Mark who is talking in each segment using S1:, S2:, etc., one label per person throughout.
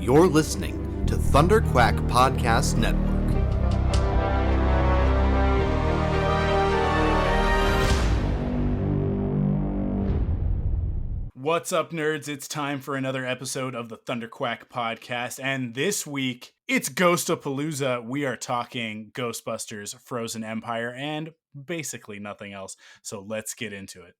S1: You're listening to ThunderQuack Podcast Network.
S2: What's up, nerds? It's time for another episode of the ThunderQuack Podcast, and this week, it's Ghostapalooza. We are talking Ghostbusters, Frozen Empire, and basically nothing else, so let's get into it.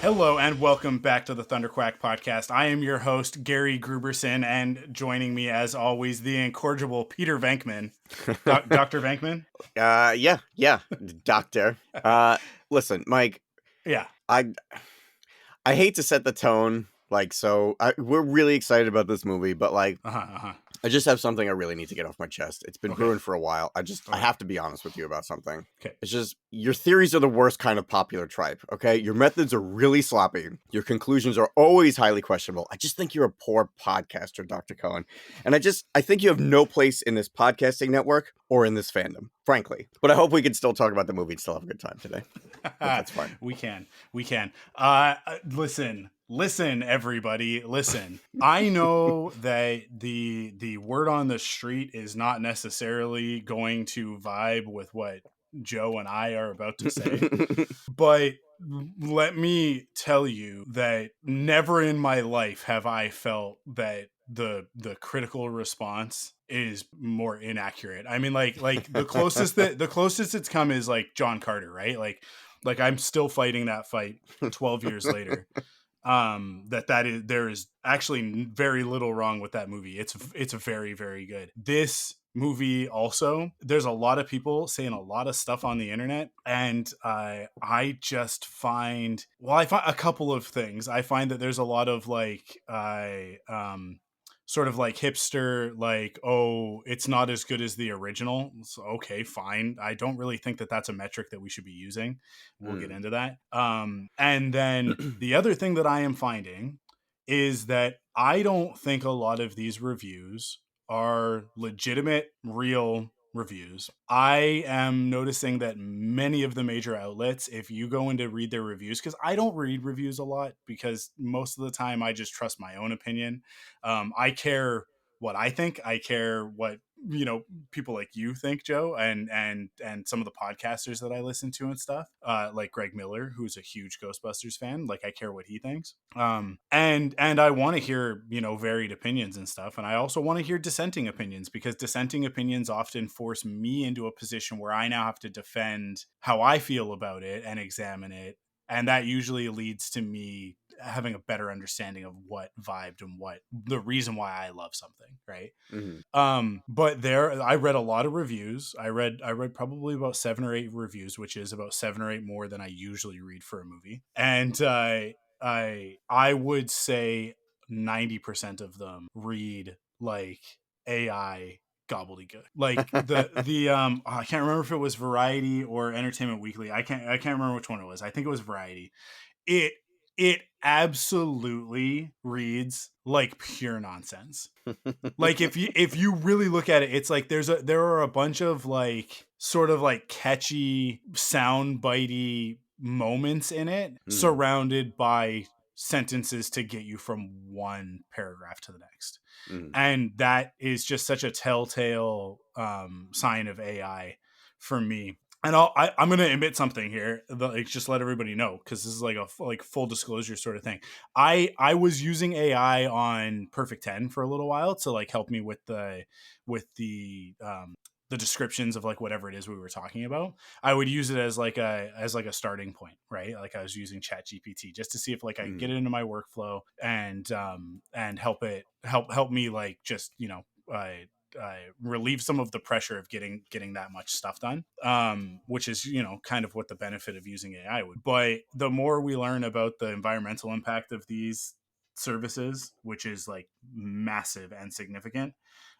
S2: Hello and welcome back to the ThunderQuack Podcast. I am your host, Gary Gruberson, and joining me as always, the incorrigible Peter Venkman. Dr. Venkman?
S3: Yeah, doctor. Listen, Mike.
S2: Yeah.
S3: I hate to set the tone, we're really excited about this movie, but I just have something I really need to get off my chest. It's been brewing for a while. I have to be honest with you about something.
S2: Okay.
S3: It's just, your theories are the worst kind of popular tripe, okay? Your methods are really sloppy. Your conclusions are always highly questionable. I just think you're a poor podcaster, Dr. Cohen. And I think you have no place in this podcasting network or in this fandom, frankly. But I hope we can still talk about the movie and still have a good time today. That's fine.
S2: We can. Listen, everybody, listen. I know that the word on the street is not necessarily going to vibe with what Joe and I are about to say, but let me tell you that never in my life have I felt that the critical response is more inaccurate. I mean, like the closest it's come is like John Carter, right? Like I'm still fighting that fight 12 years later. There is actually very little wrong with that movie. It's very, very good. This movie also, there's a lot of people saying a lot of stuff on the internet, and I just find a couple of things. I find that there's a lot of sort of like hipster, like, oh, it's not as good as the original. So, okay, fine. I don't really think that that's a metric that we should be using. We'll get into that. And then the other thing that I am finding is that I don't think a lot of these reviews are legitimate, real reviews. I am noticing that many of the major outlets, if you go in to read their reviews, because I don't read reviews a lot because most of the time I just trust my own opinion. I care what I think. I care what people like you think, Joe, and some of the podcasters that I listen to and stuff, like Greg Miller, who's a huge Ghostbusters fan. Like, I care what he thinks, and I want to hear varied opinions and stuff, and I also want to hear dissenting opinions, because dissenting opinions often force me into a position where I now have to defend how I feel about it and examine it, and that usually leads to me having a better understanding of what vibed and what the reason why I love something, right?
S3: Mm-hmm.
S2: But I read a lot of reviews. I read probably about 7 or 8 reviews, which is about 7 or 8 more than I usually read for a movie. And I would say 90% of them read like AI gobbledygook. Like I can't remember if it was Variety or Entertainment Weekly. I can't remember which one it was. I think it was Variety. It absolutely reads like pure nonsense. Like, if you really look at it, it's like there are a bunch of like sort of like catchy, sound bitey moments in it, surrounded by sentences to get you from one paragraph to the next. And that is just such a telltale sign of AI for me. And I'm going to admit something here, just let everybody know, because this is like a full disclosure sort of thing. I was using AI on Perfect 10 for a little while to like help me with the descriptions of like whatever it is we were talking about. I would use it as like a starting point, right? Like, I was using ChatGPT just to see if like I could get it into my workflow and help me like just relieve some of the pressure of getting that much stuff done, which is kind of what the benefit of using AI would. But the more we learn about the environmental impact of these services, which is like massive and significant.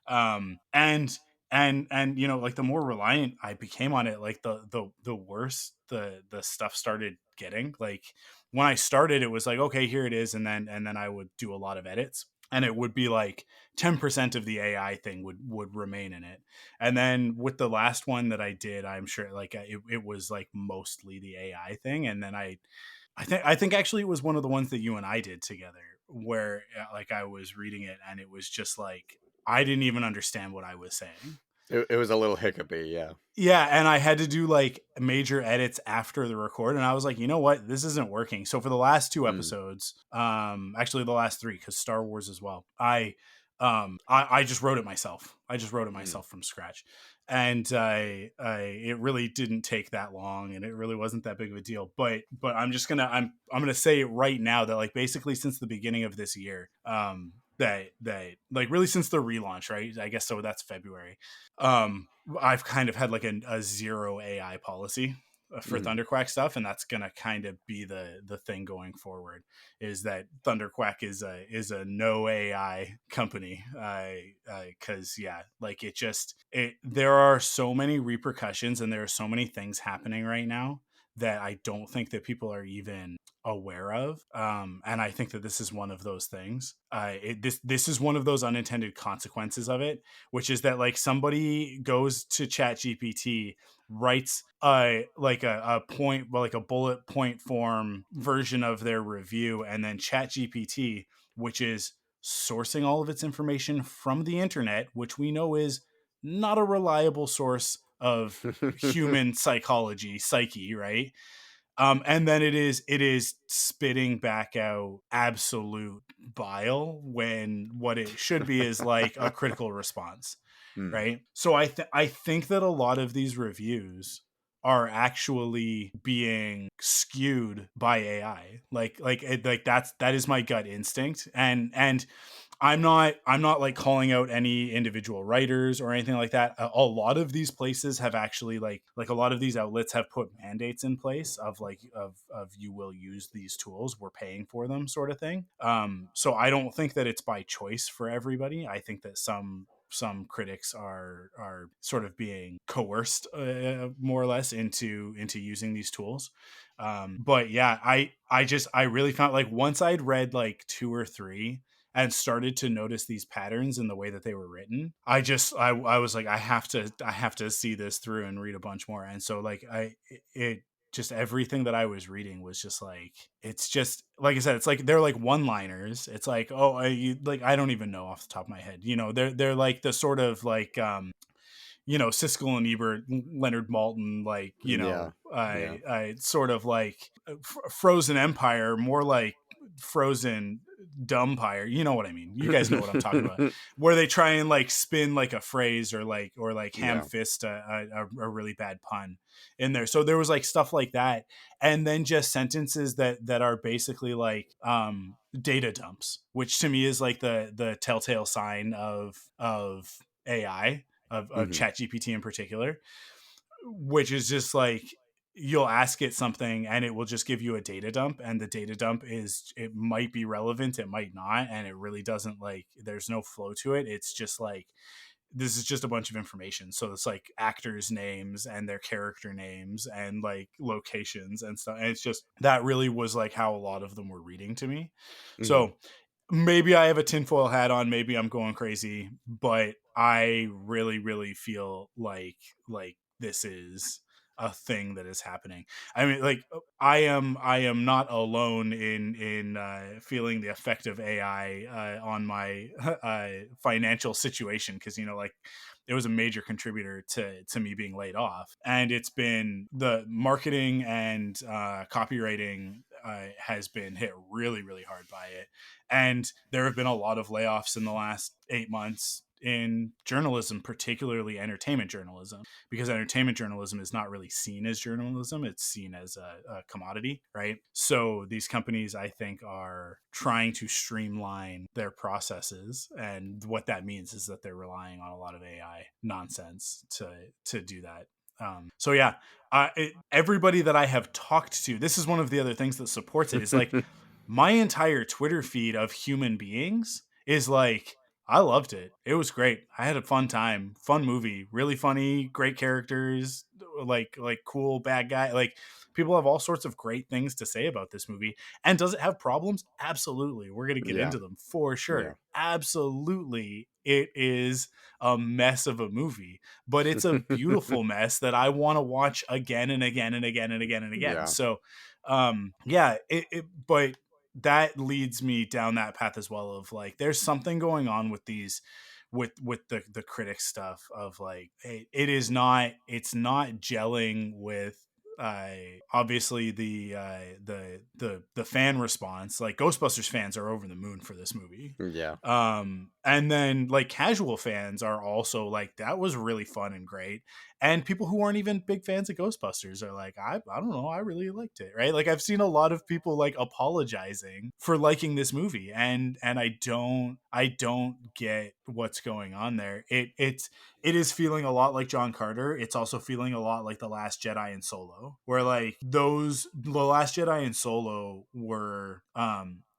S2: And you know, like the more reliant I became on it, like the worse the stuff started getting. Like when I started, it was like, okay, here it is, and then I would do a lot of edits, and it would be like 10% of the AI thing would remain in it. And then with the last one that I did, I'm sure like it was like mostly the AI thing. And then I think actually it was one of the ones that you and I did together where like I was reading it and it was just like I didn't even understand what I was saying.
S3: It was a little hiccupy, yeah.
S2: Yeah, and I had to do like major edits after the record, and I was like, you know what, this isn't working. So for the last two
S3: Mm.
S2: episodes, actually the last three, because Star Wars as well, I just wrote it myself. I just wrote it myself from scratch, and it really didn't take that long, and it really wasn't that big of a deal. But I'm gonna say it right now that like basically since the beginning of this year, that like really since the relaunch, right? I guess so. That's February. I've kind of had like a zero AI policy for
S3: Mhm.
S2: ThunderQuack stuff, and that's gonna kind of be the thing going forward. Is that ThunderQuack is a no AI company? Because yeah, like it there are so many repercussions and there are so many things happening right now that I don't think that people are even aware of. And I think that this is one of those things. This is one of those unintended consequences of it, which is that like somebody goes to chat gpt, writes a point, well, like a bullet point form version of their review, and then chat gpt, which is sourcing all of its information from the internet, which we know is not a reliable source of human psyche, right? And then it is spitting back out absolute bile when what it should be is like a critical response,
S3: Mm.
S2: right? So I think that a lot of these reviews are actually being skewed by AI. Like that is my gut instinct, and I'm not like calling out any individual writers or anything like that. A lot of these places have actually like a lot of these outlets have put mandates in place of like of you will use these tools, we're paying for them, sort of thing. So I don't think that it's by choice for everybody. I think that some critics are sort of being coerced, more or less, into using these tools. But yeah, I really found like once I'd read like two or three and started to notice these patterns in the way that they were written, I was like, I have to see this through and read a bunch more. And so like it just everything that I was reading was just like, it's just like I said, it's like they're like one liners. It's like, oh, like I don't even know off the top of my head, you know, they're like the sort of like you know, Siskel and Ebert, Leonard Maltin, like, you
S3: Yeah.
S2: know,
S3: Yeah.
S2: I sort of like Frozen Empire, more like Frozen Dumpire. You know what I mean? You guys know what I'm talking about. Where they try and like spin like a phrase or like ham
S3: Yeah.
S2: fist a really bad pun in there. So there was like stuff like that, and then just sentences that are basically like data dumps, which to me is like the telltale sign of AI, of
S3: Mhm.
S2: chat gpt in particular, which is just like you'll ask it something and it will just give you a data dump, and the data dump is, it might be relevant, it might not, and it really doesn't, like, there's no flow to it. It's just like, this is just a bunch of information. So it's like actors names and their character names and like locations and stuff, and it's just, that really was like how a lot of them were reading to me.
S3: Mhm.
S2: So maybe I have a tinfoil hat on, maybe I'm going crazy, but I really, really feel like this is a thing that is happening. I mean, like, I am not alone in feeling the effect of AI on my financial situation, because, you know, like, it was a major contributor to me being laid off, and it's been the marketing and copywriting has been hit really, really hard by it. And there have been a lot of layoffs in the last 8 months in journalism, particularly entertainment journalism, because entertainment journalism is not really seen as journalism. It's seen as a commodity, right? So these companies, I think, are trying to streamline their processes. And what that means is that they're relying on a lot of AI nonsense to do that. So yeah, everybody that I have talked to, this is one of the other things that supports it, is like, my entire Twitter feed of human beings is like, I loved it. It was great. I had a fun time. Fun movie. Really funny. Great characters. Like cool bad guy. Like people have all sorts of great things to say about this movie. And does it have problems? Absolutely. We're gonna get
S3: Yeah.
S2: into them for sure.
S3: Yeah.
S2: Absolutely. It is a mess of a movie, but it's a beautiful mess that I want to watch again and again and again and again and again.
S3: Yeah.
S2: So yeah, but that leads me down that path as well of like there's something going on with these with the critic stuff of like it's not gelling with obviously the fan response. Like Ghostbusters fans are over the moon for this movie.
S3: Yeah.
S2: And then like casual fans are also like, that was really fun and great. And people who aren't even big fans of Ghostbusters are like, I don't know, I really liked it, right? Like I've seen a lot of people like apologizing for liking this movie, and I don't get what's going on there. It is feeling a lot like John Carter. It's also feeling a lot like The Last Jedi and Solo, where like The Last Jedi and Solo were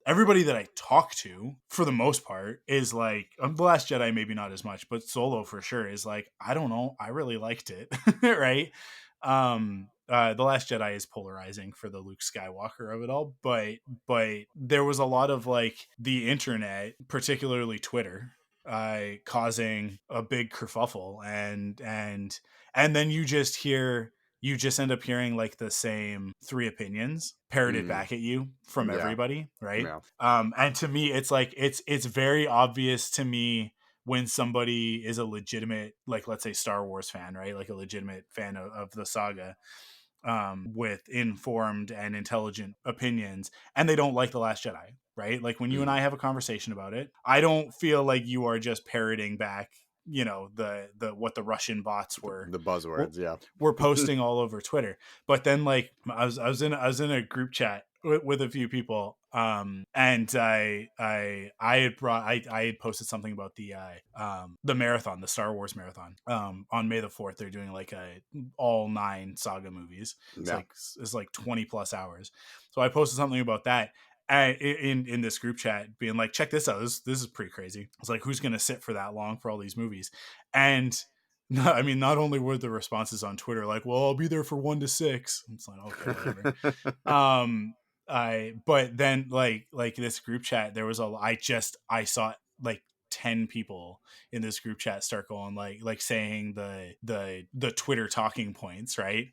S2: everybody that I talk to, for the most part, is like, The Last Jedi, maybe not as much, but Solo for sure is like, I don't know, I really liked it, right? The Last Jedi is polarizing for the Luke Skywalker of it all, but there was a lot of like the internet, particularly Twitter, causing a big kerfuffle, and then you just end up hearing like the same three opinions parroted back at you from
S3: Yeah.
S2: everybody, right?
S3: Yeah.
S2: And to me, it's like it's very obvious to me when somebody is a legitimate, like let's say Star Wars fan, right? Like a legitimate fan of the saga, with informed and intelligent opinions, and they don't like The Last Jedi, right? Like when you and I have a conversation about it, I don't feel like you are just parroting back, you know, the what the Russian bots were
S3: The buzzwords. Yeah.
S2: were posting all over Twitter. But then like I was in a group chat with a few people, and I had brought I had posted something about the marathon, the Star Wars marathon, on May the 4th. They're doing like a all 9 saga movies.
S3: Yeah.
S2: It's like 20 plus hours. So I posted something about that in this group chat, being like, check this out, this is pretty crazy. It's like, who's gonna sit for that long for all these movies? And no, I mean, not only were the responses on Twitter like, well, I'll be there for 1 to 6. It's like, okay, whatever. But then like this group chat, there was I saw like 10 people in this group chat start going like saying the Twitter talking points, right?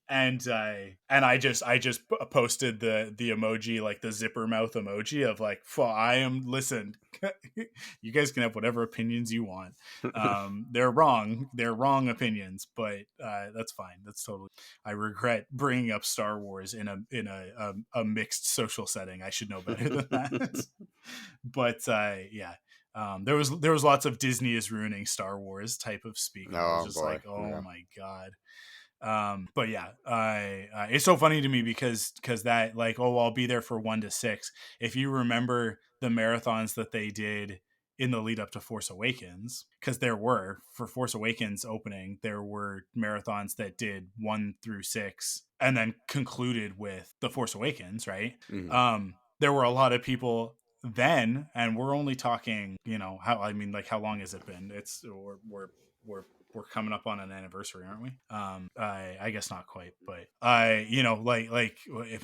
S2: And I just posted the emoji, like the zipper mouth emoji of like, listen, you guys can have whatever opinions you want. They're wrong opinions, but that's fine. That's totally. I regret bringing up Star Wars in a mixed social setting. I should know better than that. But yeah. There was lots of Disney is ruining Star Wars type of speak. And I was just
S3: boy.
S2: like, oh
S3: Yeah.
S2: my god. But yeah, it's so funny to me because that like, oh, I'll be there for 1 to 6. If you remember the marathons that they did in the lead up to Force Awakens, because there were, for Force Awakens opening, there were marathons that did 1 through 6 and then concluded with the Force Awakens, right? There were a lot of people then, and we're only talking, you know, how long has it been? We're coming up on an anniversary, aren't we? I guess not quite, but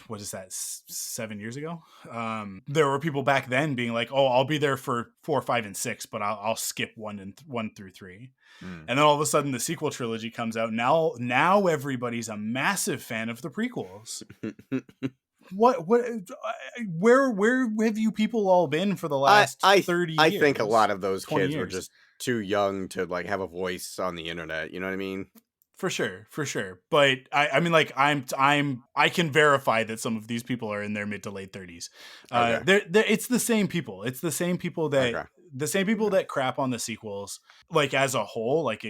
S2: what is that, 7 years ago? There were people back then being like, oh, I'll be there for 4, 5, and 6, but I'll skip 1 through 3. And then all of a sudden the sequel trilogy comes out. Now everybody's a massive fan of the prequels. Where have you people all been for the last 30 years?
S3: I think a lot of those kids were
S2: years.
S3: just too young to like have a voice on the internet. You know what I mean?
S2: For sure. But I mean, like I can verify that some of these people are in their mid to late 30s.
S3: Okay.
S2: It's the same people. It's the same people that
S3: Okay.
S2: that crap on the sequels, like as a whole, like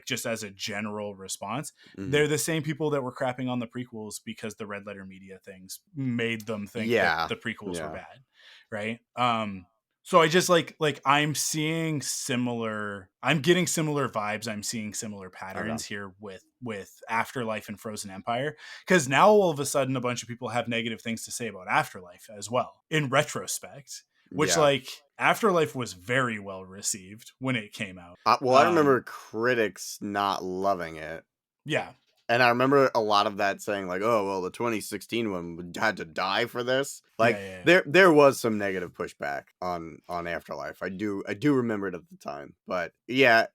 S2: just as a general response. They're the same people that were crapping on the prequels because the red letter media things made them think that the prequels were bad, right? So I just like I'm getting similar vibes. I'm seeing similar
S3: Okay.
S2: patterns here with Afterlife and Frozen Empire, because now all of a sudden a bunch of people have negative things to say about Afterlife as well in retrospect, which
S3: Yeah.
S2: like Afterlife was very well received when it came out.
S3: Well, I remember critics not loving it.
S2: Yeah.
S3: And I remember a lot of that saying like, "Oh, well, the 2016 one had to die for this." Like
S2: Yeah.
S3: there was some negative pushback on Afterlife. I do remember it at the time. But yeah,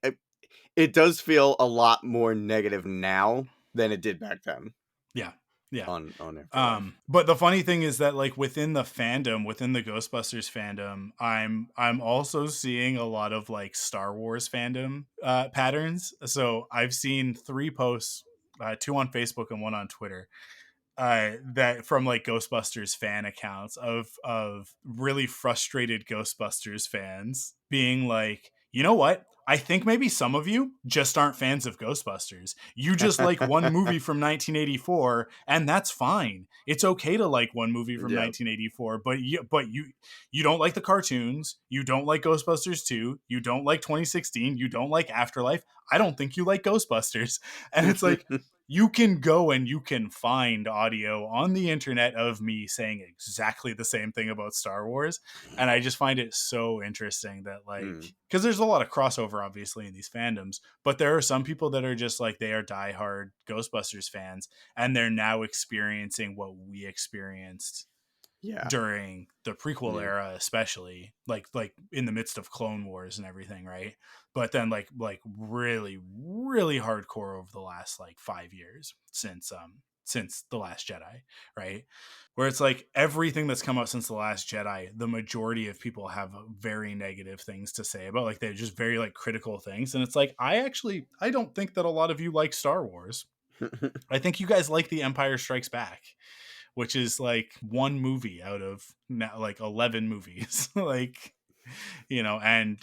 S3: it does feel a lot more negative now than it did back then
S2: Yeah. Yeah.
S3: on Afterlife.
S2: But the funny thing is that like within the fandom, within the Ghostbusters fandom, I'm also seeing a lot of like Star Wars fandom patterns. So I've seen 3 posts, 2 on Facebook and 1 on Twitter, that from like Ghostbusters fan accounts of really frustrated Ghostbusters fans being like, you know what? I think maybe some of you just aren't fans of Ghostbusters. You just like one movie from 1984, and that's fine. It's okay to like one movie from
S3: Yeah.
S2: 1984, but you don't like the cartoons. You don't like Ghostbusters 2. You don't like 2016. You don't like Afterlife. I don't think you like Ghostbusters. And it's like, you can go and you can find audio on the internet of me saying exactly the same thing about Star Wars. And I just find it so interesting that like, because there's a lot of crossover obviously in these fandoms, but there are some people that are just like, they are diehard Ghostbusters fans and they're now experiencing what we experienced
S3: Yeah.
S2: during the prequel
S3: Yeah.
S2: era, especially like in the midst of Clone Wars and everything, right? But then like really really hardcore over the last like 5 years since The Last Jedi, right? Where it's like everything that's come out since The Last Jedi, the majority of people have very negative things to say about, like they're just very like critical things. And it's like, I don't think that a lot of you like Star Wars. I think you guys like The Empire Strikes Back, which is like one movie out of now like 11 movies. Like, you know, and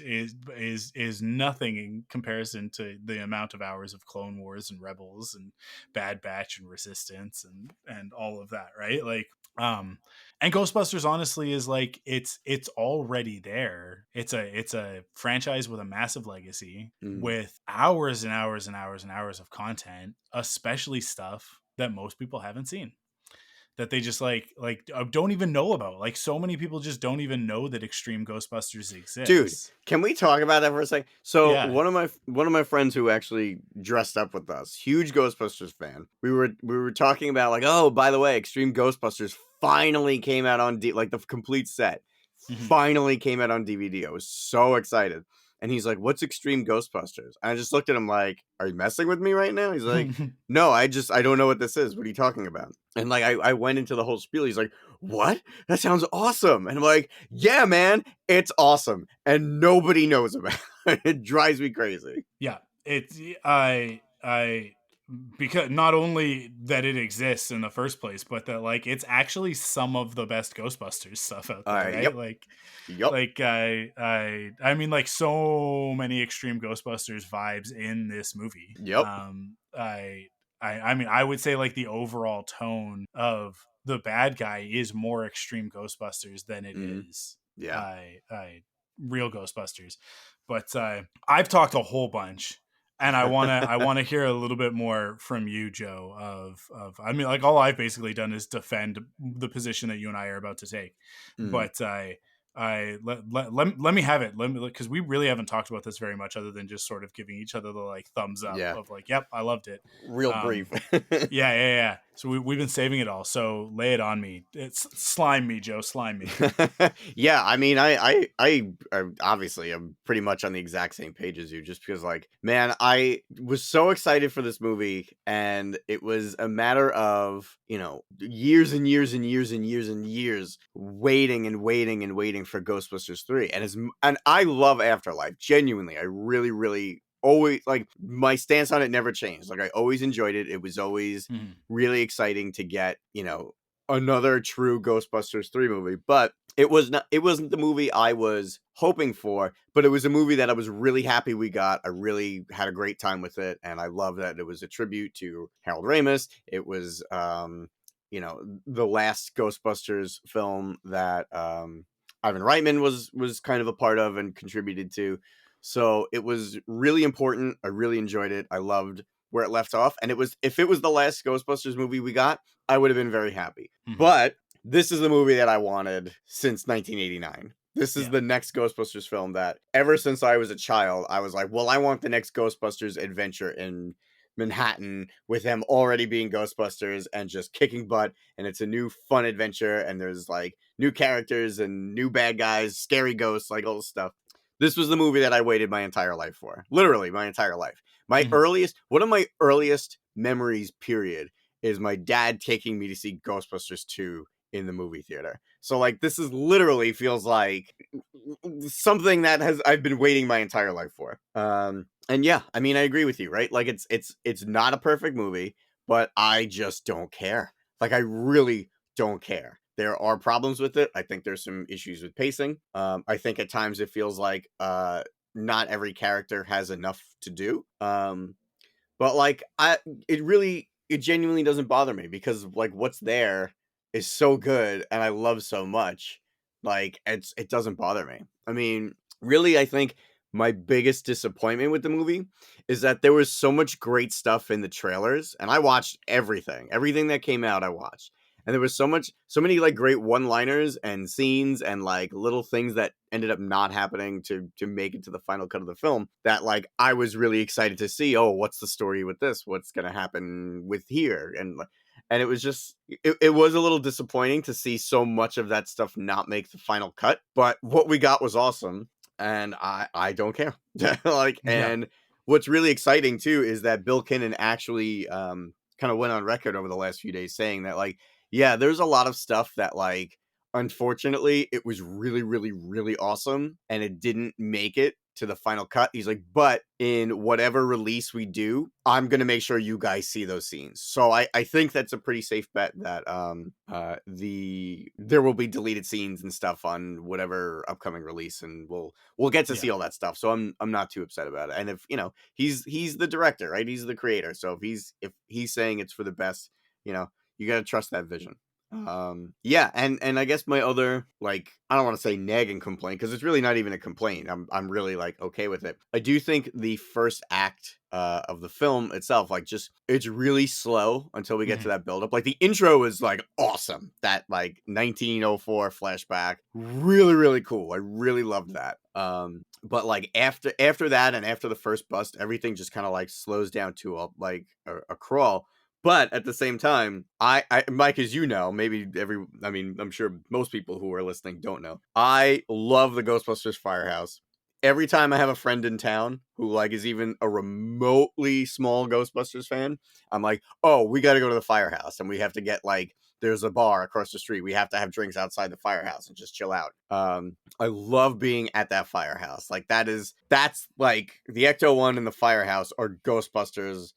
S2: is nothing in comparison to the amount of hours of Clone Wars and Rebels and Bad Batch and Resistance and all of that, right? Like, and Ghostbusters honestly is like, it's already there. It's a franchise with a massive legacy, with hours and hours and hours and hours of content, especially stuff that most people haven't seen, that they just like don't even know about. Like, so many people just don't even know that Extreme Ghostbusters
S3: Dude,
S2: exists.
S3: can we talk about that for a second? So
S2: Yeah.
S3: one of my friends who actually dressed up with us, huge Ghostbusters fan. We were talking about like, oh, by the way, Extreme Ghostbusters finally came out on like the complete set.
S2: Mhm.
S3: Finally came out on DVD. I was so excited. And he's like, "What's Extreme Ghostbusters?" And I just looked at him like, "Are you messing with me right now?" He's like, "No, I don't know what this is. What are you talking about?" And like I went into the whole spiel. He's like, "What? That sounds awesome." And I'm like, "Yeah, man, it's awesome." And nobody knows about it. It drives me crazy.
S2: Yeah, it's I because not only that it exists in the first place, but that like it's actually some of the best Ghostbusters stuff out there, right?
S3: Yep. Yep.
S2: Like I mean, like so many Extreme Ghostbusters vibes in this movie.
S3: Yep.
S2: I mean, I would say like the overall tone of the bad guy is more Extreme Ghostbusters than it is
S3: Yeah.
S2: I real Ghostbusters. But I've talked a whole bunch, and I wanna hear a little bit more from you, Joe. Of I mean, like all I've basically done is defend the position that you and I are about to take. But let me have it. Let me, because we really haven't talked about this very much, other than just sort of giving each other the like thumbs up
S3: Yeah.
S2: of like, yep, I loved it.
S3: Real brief.
S2: Yeah. So we've been saving it all. So lay it on me. It's slime me, Joe. Slime me.
S3: Yeah, I mean, I obviously I'm pretty much on the exact same page as you, just because, like, man, I was so excited for this movie, and it was a matter of, years and years and years and years and years waiting and waiting and waiting for Ghostbusters 3, and I love Afterlife, genuinely, I really, really always, like, my stance on it never changed. Like, I always enjoyed it. It was always really exciting to get, another true Ghostbusters 3 movie, but it wasn't the movie I was hoping for, but it was a movie that I was really happy we got. I really had a great time with it, and I love that it was a tribute to Harold Ramis. It was the last Ghostbusters film that Ivan Reitman was kind of a part of and contributed to. So it was really important. I really enjoyed it. I loved where it left off. And if it was the last Ghostbusters movie we got, I would have been very happy.
S2: Mhm.
S3: But this is the movie that I wanted since 1989. This is
S2: Yeah.
S3: the next Ghostbusters film that ever since I was a child, I was like, well, I want the next Ghostbusters adventure in Manhattan with them already being Ghostbusters and just kicking butt. And it's a new fun adventure. And there's like new characters and new bad guys, scary ghosts, like all this stuff. This was the movie that I waited my entire life for. Literally my entire life. One of my earliest memories, period, is my dad taking me to see Ghostbusters 2 in the movie theater. So like this is literally feels like something that I've been waiting my entire life for. And yeah, I mean I agree with you, right? Like it's not a perfect movie, but I just don't care. Like I really don't care. There are problems with it. I think there's some issues with pacing. I think at times it feels like not every character has enough to do. But like it genuinely doesn't bother me because like what's there is so good and I love so much. Like it doesn't bother me. I mean, really I think my biggest disappointment with the movie is that there was so much great stuff in the trailers and I watched everything. Everything that came out I watched. And there was so many like great one-liners and scenes and like little things that ended up not happening to make it to the final cut of the film that like I was really excited to see. Oh, what's the story with this? What's gonna happen with here? And it was just it was a little disappointing to see so much of that stuff not make the final cut. But what we got was awesome, and I don't care. Like, and what's really exciting too is that Bill Kinnan actually kind of went on record over the last few days saying that like, yeah, there's a lot of stuff that like unfortunately it was really really really awesome and it didn't make it to the final cut. He's like, but in whatever release we do, I'm gonna make sure you guys see those scenes. So I think that's a pretty safe bet that there will be deleted scenes and stuff on whatever upcoming release, and we'll get to see all that stuff. So I'm not too upset about it. And if you know he's the director, right? He's the creator. So if he's saying it's for the best, you know, you gotta trust that vision. Yeah, and I guess my other like I don't want to say nagging complaint because it's really not even a complaint. I'm really like okay with it. I do think the first act of the film itself, like just it's really slow until we get to that buildup. Like the intro is like awesome. That like 1904 flashback, really really cool. I really loved that. But like after that and after the first bust, everything just kind of like slows down to a crawl. But at the same time, I Mike, as you know, I'm sure most people who are listening don't know. I love the Ghostbusters Firehouse. Every time I have a friend in town who like is even a remotely small Ghostbusters fan, I'm like, oh, we got to go to the Firehouse, and we have to get like there's a bar across the street. We have to have drinks outside the Firehouse and just chill out. I love being at that Firehouse. Like that's like the Ecto One and the Firehouse are Ghostbusters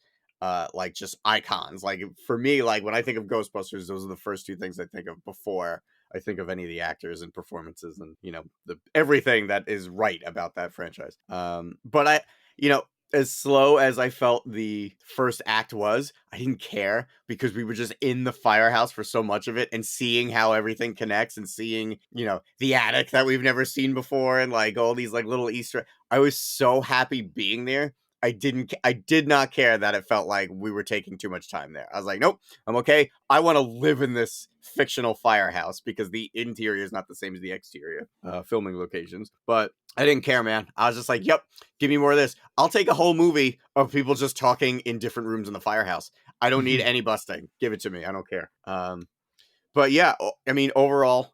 S3: like just icons. Like for me, like when I think of Ghostbusters, those are the first two things I think of before I think of any of the actors and performances and you know everything that is right about that franchise. But I, you know, as slow as I felt the first act was, I didn't care because we were just in the Firehouse for so much of it and seeing how everything connects and seeing, you know, the attic that we've never seen before and like all these like little Easter. I was so happy being there. I did not care that it felt like we were taking too much time there. I was like, nope, I'm okay. I want to live in this fictional Firehouse because the interior is not the same as the exterior filming locations. But I didn't care, man. I was just like, yep, give me more of this. I'll take a whole movie of people just talking in different rooms in the Firehouse. I don't need any busting. Give it to me. I don't care. But yeah, I mean, overall,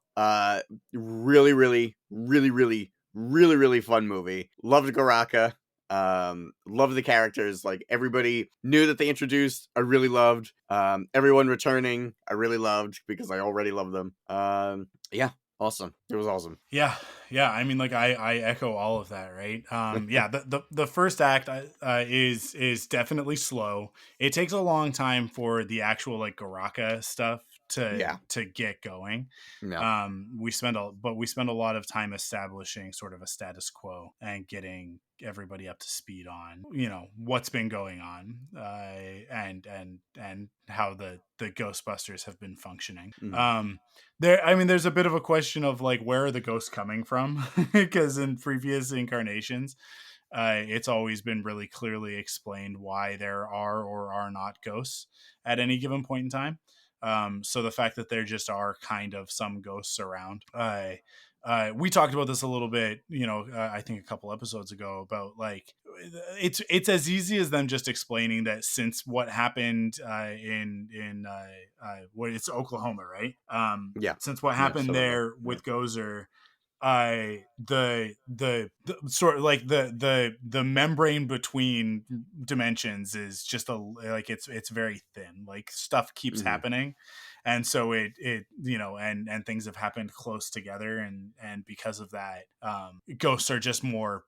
S3: really, really, really, really, really, really fun movie. Loved Garaka. Love the characters. Like everybody new that they introduced, I really loved. Everyone returning, I really loved because I already love them. Yeah, awesome. It was awesome.
S2: Yeah. I mean, like I echo all of that, right? Yeah. The first act is definitely slow. It takes a long time for the actual like Garaka stuff
S3: Yeah.
S2: to get going.
S3: No.
S2: We spend a lot of time establishing sort of a status quo and getting everybody up to speed on, you know, what's been going on, and how the Ghostbusters have been functioning. There's a bit of a question of like, where are the ghosts coming from? Because in previous incarnations, it's always been really clearly explained why there are or are not ghosts at any given point in time. So the fact that there just are kind of some ghosts around. We talked about this a little bit, you know, I think a couple episodes ago, about like, it's as easy as them just explaining that since what happened what it's Oklahoma, right?
S3: Yeah.
S2: Since what
S3: Yeah.
S2: happened
S3: Southern.
S2: there with Gozer, the sort of like the membrane between dimensions is just like it's very thin, like stuff keeps happening, and so it you know, and things have happened close together, and because of that, ghosts are just more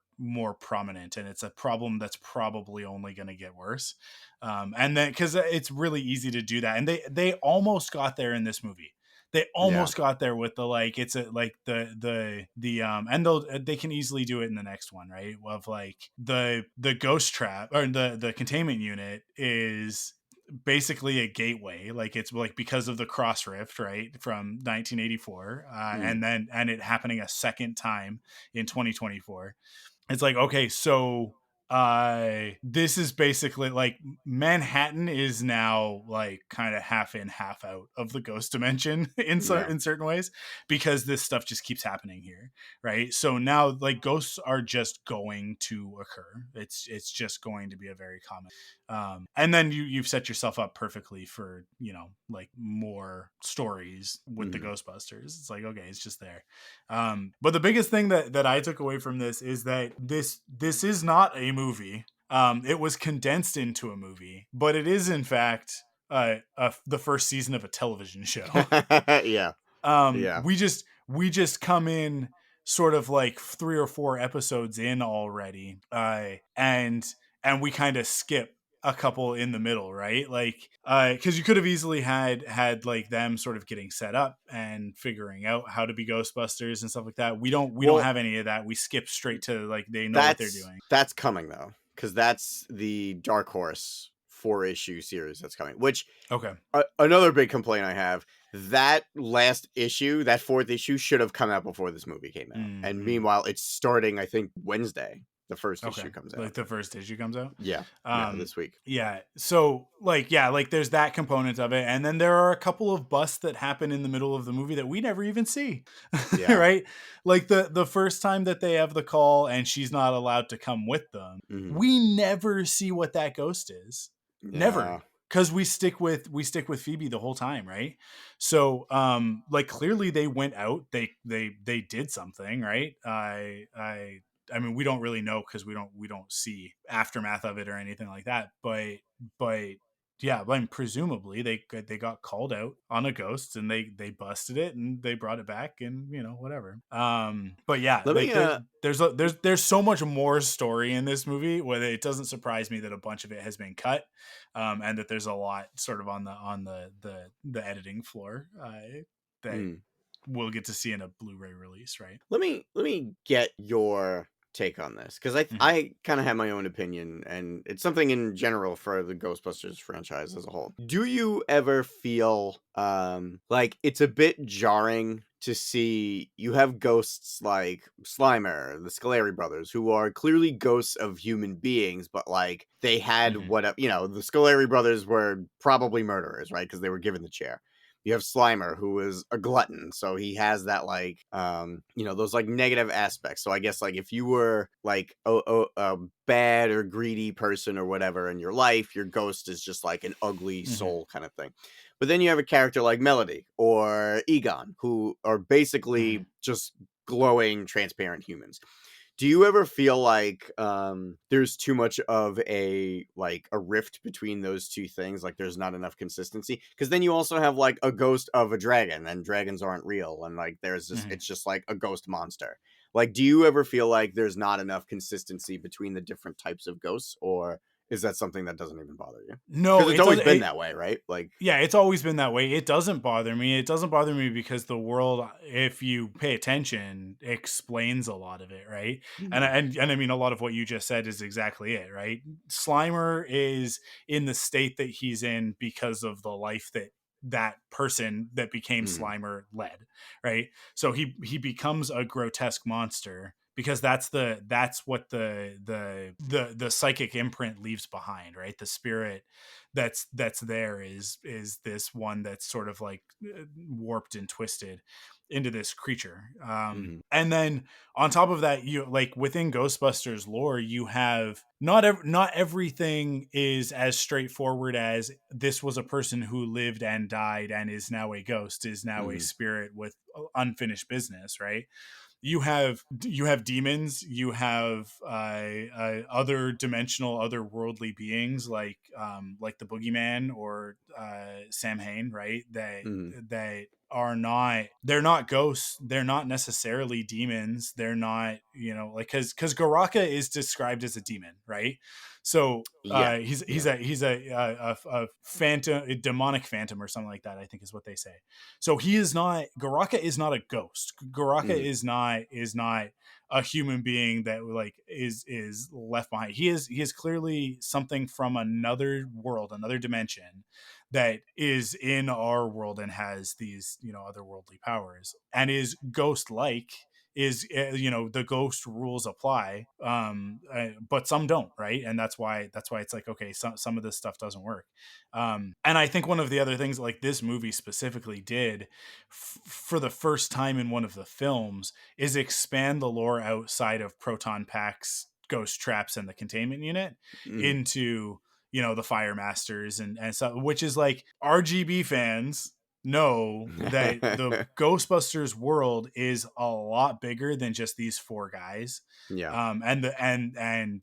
S2: prominent, and it's a problem that's probably only going to get worse. And then because it's really easy to do that, and they almost got there in this movie. They almost got there with the like, it's a like the and they can easily do it in the next one, right? Of like the ghost trap, or the containment unit is basically a gateway, like it's like because of the cross rift, right, from 1984, and it happening a second time in 2024. It's like, okay, so this is basically like Manhattan is now like kind of half in half out of the ghost dimension in certain ways, because this stuff just keeps happening here, right? So now like ghosts are just going to occur. It's just going to be a very common, and then you've set yourself up perfectly for, you know, like more stories with the Ghostbusters. It's like, okay, it's just there. But the biggest thing that I took away from this is that this is not a movie. It was condensed into a movie, but it is in fact the first season of a television show.
S3: Yeah.
S2: We just come in sort of like 3 or 4 episodes in already, and we kind of skip a couple in the middle, right? Like, because you could have easily had like them sort of getting set up and figuring out how to be Ghostbusters and stuff like that. We don't have any of that. We skip straight to like, they know what they're doing.
S3: That's coming though, because that's the Dark Horse 4-issue series that's coming. Which,
S2: okay,
S3: another big complaint I have, that last issue, that 4th issue, should have come out before this movie came out. And meanwhile, it's starting, I think, Wednesday. The first issue comes out.
S2: Like the first issue comes out?
S3: Yeah. This week.
S2: Yeah. So like, yeah, like there's that component of it. And then there are a couple of busts that happen in the middle of the movie that we never even see.
S3: Yeah.
S2: Right? Like the first time that they have the call and she's not allowed to come with them, we never see what that ghost is. Yeah. Never. Because we stick with Phoebe the whole time, right? So like clearly they went out, they did something, right? I mean, we don't really know because we don't see aftermath of it or anything like that. But yeah, I mean, presumably they got called out on a ghost and they busted it and they brought it back and, you know, whatever. But yeah, there's so much more story in this movie where it doesn't surprise me that a bunch of it has been cut, and that there's a lot sort of on the editing floor that we'll get to see in a Blu-ray release, right?
S3: Let me get your take on this, because I kind of have my own opinion, and it's something in general for the Ghostbusters franchise as a whole. Do you ever feel like it's a bit jarring to see you have ghosts like Slimer, the Scoleri brothers, who are clearly ghosts of human beings, but like they had you know, the Scoleri brothers were probably murderers, right? Because they were given the chair. You have Slimer, who is a glutton, so he has that like you know, those like negative aspects. So I guess like if you were like a bad or greedy person or whatever in your life, your ghost is just like an ugly soul kind of thing. But then you have a character like Melody or Egon, who are basically just glowing, transparent humans. Do you ever feel like there's too much of a rift between those two things? Like there's not enough consistency? Because then you also have like a ghost of a dragon, and dragons aren't real, and like there's just it's just like a ghost monster. Like, do you ever feel like there's not enough consistency between the different types of ghosts, or is that something that doesn't even bother you?
S2: No,
S3: Because it's
S2: it
S3: always
S2: doesn't.
S3: been that way, right? Like,
S2: Yeah, it's always been that way. It doesn't bother me. It doesn't bother me because the world, if you pay attention, explains a lot of it, right? And
S3: mhm,
S2: and I mean, a lot of what you just said is exactly it, right? Slimer is in the state that he's in because of the life that that person that became
S3: mhm,
S2: Slimer led, right? So he becomes a grotesque monster because that's what the psychic imprint leaves behind, right? The spirit that's there is this one that's sort of like warped and twisted into this creature.
S3: mhm,
S2: And then on top of that, you like within Ghostbusters lore, you have not everything is as straightforward as this was a person who lived and died and is now a ghost, is now a
S3: mhm,
S2: spirit with unfinished business, right? You have demons, you have other dimensional, otherworldly beings like the boogeyman or Sam Hain, right?
S3: mhm.
S2: That are not, they're not ghosts, they're not necessarily demons, they're not, you know, like because Garaka is described as a demon, right? So
S3: Yeah,
S2: he's
S3: yeah.
S2: a phantom, a demonic phantom or something like that, I think is what they say. So he is not, Garaka is not a ghost. Garaka
S3: Mhm,
S2: is not a human being that like is left behind. He is clearly something from another world, another dimension that is in our world and has these, you know, otherworldly powers and is ghost like, is you know, the ghost rules apply, but some don't, right? And that's why it's like, okay, some of this stuff doesn't work. And I think one of the other things like this movie specifically did for the first time in one of the films is expand the lore outside of proton packs, ghost traps, and the containment unit
S3: mhm.
S2: into, you know, the fire masters and so, which is like RGB fans know that the Ghostbusters world is a lot bigger than just these four guys,
S3: Yeah.
S2: and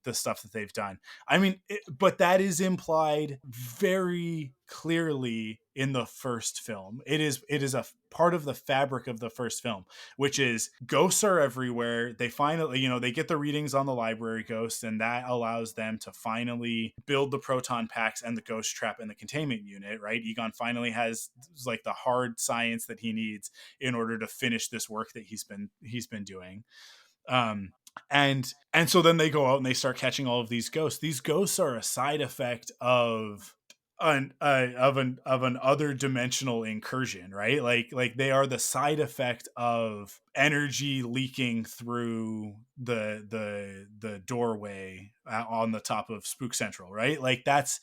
S2: the stuff that they've done. I mean, but that is implied very clearly in the first film. It is a part of the fabric of the first film, which is ghosts are everywhere. They finally, you know, they get the readings on the library ghosts, and that allows them to finally build the proton packs and the ghost trap and the containment unit. Right, Egon finally has like the hard science that he needs in order to finish this work that he's been doing. um and so then they go out and they start catching all of these ghosts. These ghosts are a side effect of an other dimensional incursion, right? Like they are the side effect of energy leaking through the doorway on the top of Spook Central, right? Like that's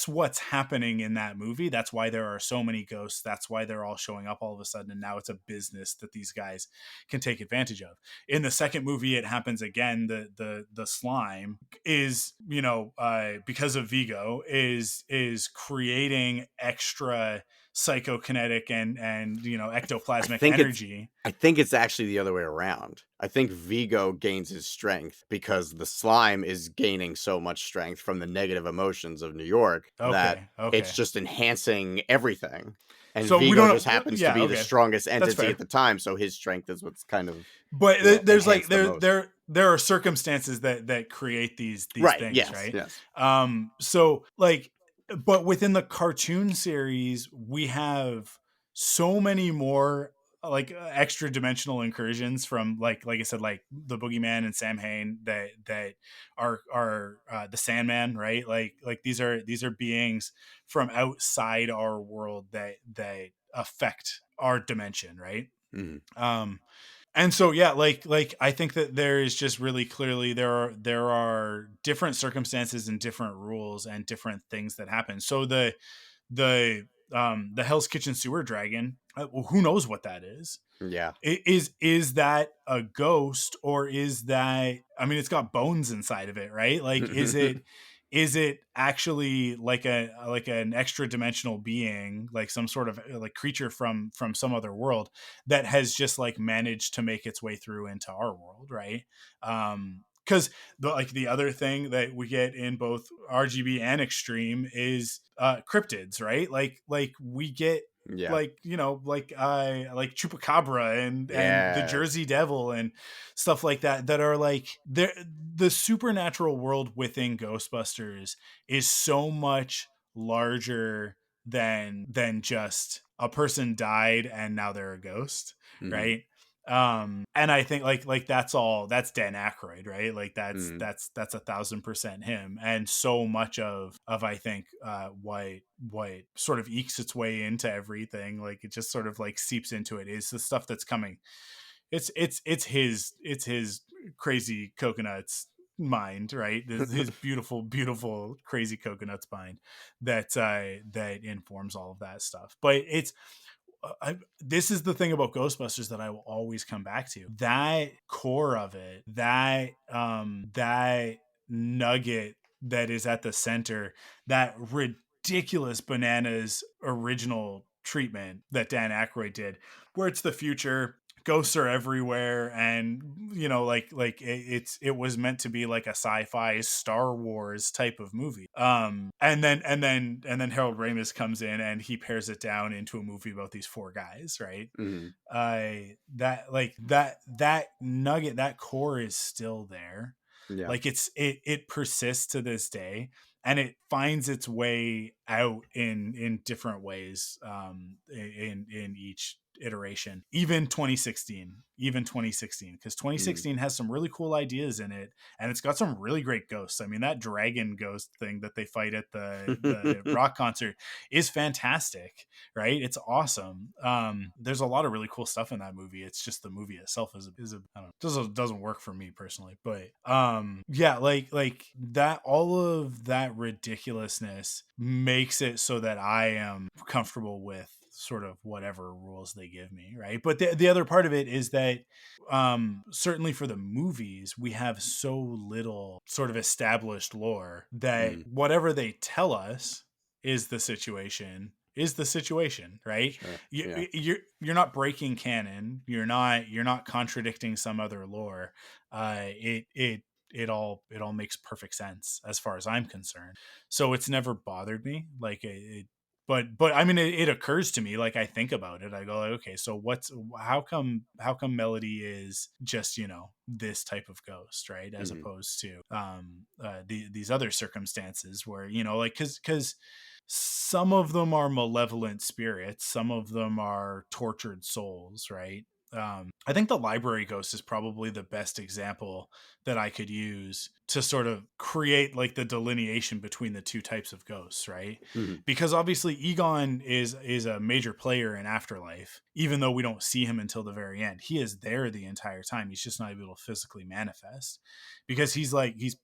S2: what's happening in that movie. That's why there are so many ghosts. That's why they're all showing up all of a sudden. And now it's a business that these guys can take advantage of. In the second movie, it happens again. The slime is, you know, because of Vigo, is creating extra psychokinetic and you know,
S3: I
S2: ectoplasmic
S3: think it's
S2: energy.
S3: I think it's actually the other way around. I think Vigo gains his strength because the slime is gaining so much strength from the negative emotions of New York that
S2: Okay,
S3: it's
S2: okay.
S3: just enhancing everything. And
S2: So we
S3: Vigo
S2: don't.
S3: just happens to
S2: Yeah,
S3: be the
S2: okay,
S3: strongest
S2: that's
S3: entity at
S2: fair.
S3: the time, so his strength is what's kind of,
S2: But there's like
S3: enhanced the most.
S2: there are circumstances that create these
S3: Right,
S2: things,
S3: yes,
S2: right?
S3: yes.
S2: So like, but within the cartoon series we have so many more like extra dimensional incursions from like I said, like the boogeyman and Sam Hain that are the Sandman, right? Like these are beings from outside our world that affect our dimension, right?
S3: Mhm,
S2: um and so yeah, like I think that there is just really clearly there are different circumstances and different rules and different things that happen. So the Hell's Kitchen sewer dragon, well, who knows what that is?
S3: yeah.
S2: Is that a ghost, or is that, I mean, it's got bones inside of it, right? Like is it actually like an extra dimensional being, like some sort of like creature from some other world that has just like managed to make its way through into our world, right? Because the other thing that we get in both RGB and Extreme is cryptids, right? Like we get
S3: Yeah.
S2: like like Chupacabra and the
S3: Yes.
S2: Jersey Devil and stuff like that are like the supernatural world within Ghostbusters is so much larger than just a person died and now they're a ghost,
S3: Mm-hmm.
S2: right? And I think like that's Dan Aykroyd, right? Like that's
S3: Mm-hmm.
S2: that's 1,000% him. And so much of I think what sort of ekes its way into everything, like it just sort of like seeps into it, is the stuff that's coming. It's his crazy coconuts mind, right? His beautiful crazy coconuts mind that informs all of that stuff. But this is the thing about Ghostbusters that I will always come back to. That core of it, that nugget that is at the center, that ridiculous bananas original treatment that Dan Aykroyd did, where it's the future, ghosts are everywhere, and it was meant to be like a sci-fi Star Wars type of movie. And then Harold Ramis comes in and he pairs it down into a movie about these four guys, right?
S3: Mm-hmm.
S2: That nugget, that core is still there.
S3: Yeah.
S2: Like it persists to this day, and it finds its way out in different ways, in each iteration, even 2016, because
S3: Mm-hmm.
S2: 2016 has some really cool ideas in it, and it's got some really great ghosts. I mean, that dragon ghost thing that they fight at the rock concert is fantastic, right? It's awesome. There's a lot of really cool stuff in that movie. It's just the movie itself is a I don't know, doesn't work for me personally. But yeah, like that, all of that ridiculousness makes it so that I am comfortable with sort of whatever rules they give me, right? But the other part of it is that certainly for the movies, we have so little sort of established lore that
S3: Mm-hmm.
S2: whatever they tell us is the situation, right?
S3: Sure.
S2: you,
S3: Yeah.
S2: you're not breaking canon, you're not contradicting some other lore. It all makes perfect sense as far as I'm concerned, so it's never bothered me. Like but I mean, it occurs to me, like I think about it, I go like, okay, so how come Melody is just this type of ghost, right, as
S3: Mm-hmm.
S2: opposed to these other circumstances where like because some of them are malevolent spirits, some of them are tortured souls, right? I think the library ghost is probably the best example that I could use to sort of create like the delineation between the two types of ghosts, right?
S3: Mm-hmm.
S2: Because obviously Egon is a major player in Afterlife, even though we don't see him until the very end. He is there the entire time. He's just not able to physically manifest, because he's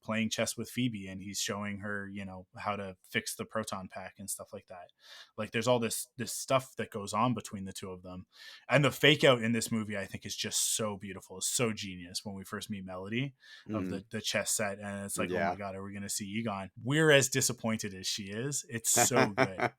S2: playing chess with Phoebe and he's showing her, how to fix the proton pack and stuff like that. Like there's all this stuff that goes on between the two of them. And the fake out in this movie, I think, is just so beautiful. It's so genius when we first meet Melody of
S3: Mm-hmm.
S2: the chess set, and it's like, oh
S3: Yeah.
S2: my god, are we going to see Egon? We're as disappointed as she is. It's so good.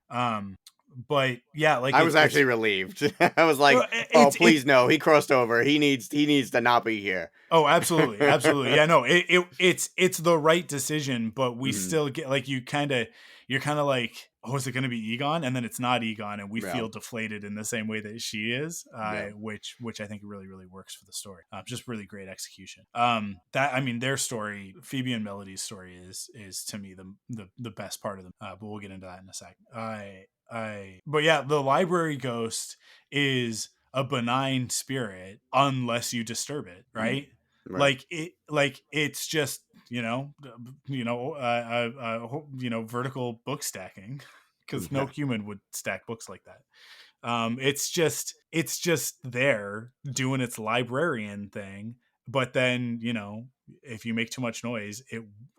S2: But yeah, like
S3: I was
S2: it's
S3: actually relieved. I was like, "Oh, please no, he crossed over. He needs to not be here."
S2: Oh, absolutely, absolutely. Yeah, no, it's the right decision, but we
S3: Mm-hmm.
S2: still get like you're kind of like, oh, is it going to be Egon? And then it's not Egon, and we
S3: Yeah.
S2: feel deflated in the same way that she is,
S3: Yeah.
S2: which I think really really works for the story. Just really great execution. That I mean, their story, Phoebe and Melody's story, is to me the best part of them. But we'll get into that in a sec. But yeah, the library ghost is a benign spirit unless you disturb it, right?
S3: Right.
S2: Like it's just vertical book stacking, because no
S3: Yeah.
S2: human would stack books like that. It's just there doing its librarian thing, but then if you make too much noise,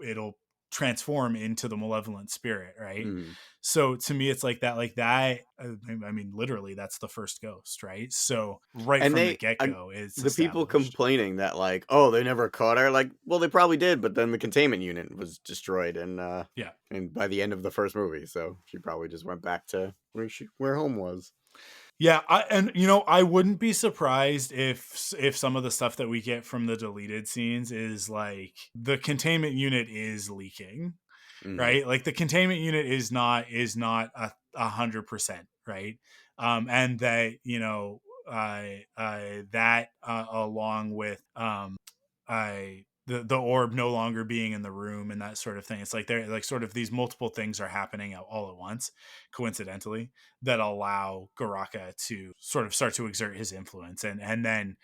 S2: it'll transform into the malevolent spirit, right?
S3: Mm-hmm.
S2: So to me, it's like that. I mean, literally, that's the first ghost, right? So right
S3: And
S2: from the get go, it's
S3: the people
S2: established.
S3: complaining that like, oh, they never caught her. Like, well, they probably did, but then the containment unit was destroyed,
S2: Yeah.
S3: and by the end of the first movie, so she probably just went back to where home was.
S2: Yeah, I wouldn't be surprised if some of the stuff that we get from the deleted scenes is like the containment unit is leaking,
S3: Mm-hmm.
S2: right? Like the containment unit is not 100%, right? And that, that along with the orb no longer being in the room and that sort of thing. It's like they're like sort of these multiple things are happening all at once, coincidentally, that allow Garaka to sort of start to exert his influence, and then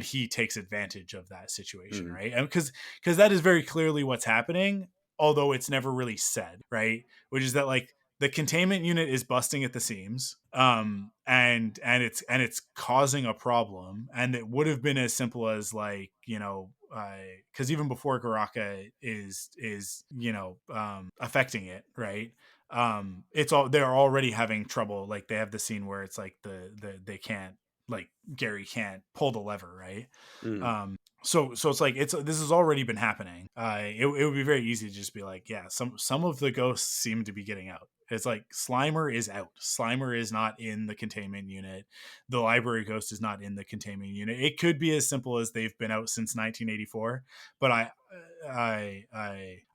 S2: he takes advantage of that situation,
S3: Mm.
S2: right? And because that is very clearly what's happening, although it's never really said, right? Which is that like the containment unit is busting at the seams, and it's causing a problem, and it would have been as simple as like, because even before Garaka is affecting it, right? It's all, they're already having trouble. Like they have the scene where it's like they can't, like Gary can't pull the lever, right?
S3: Mm.
S2: So it's like this has already been happening. It would be very easy to just be like, yeah, some of the ghosts seem to be getting out. It's like Slimer is out. Slimer is not in the containment unit. The library ghost is not in the containment unit. It could be as simple as they've been out since 1984. But I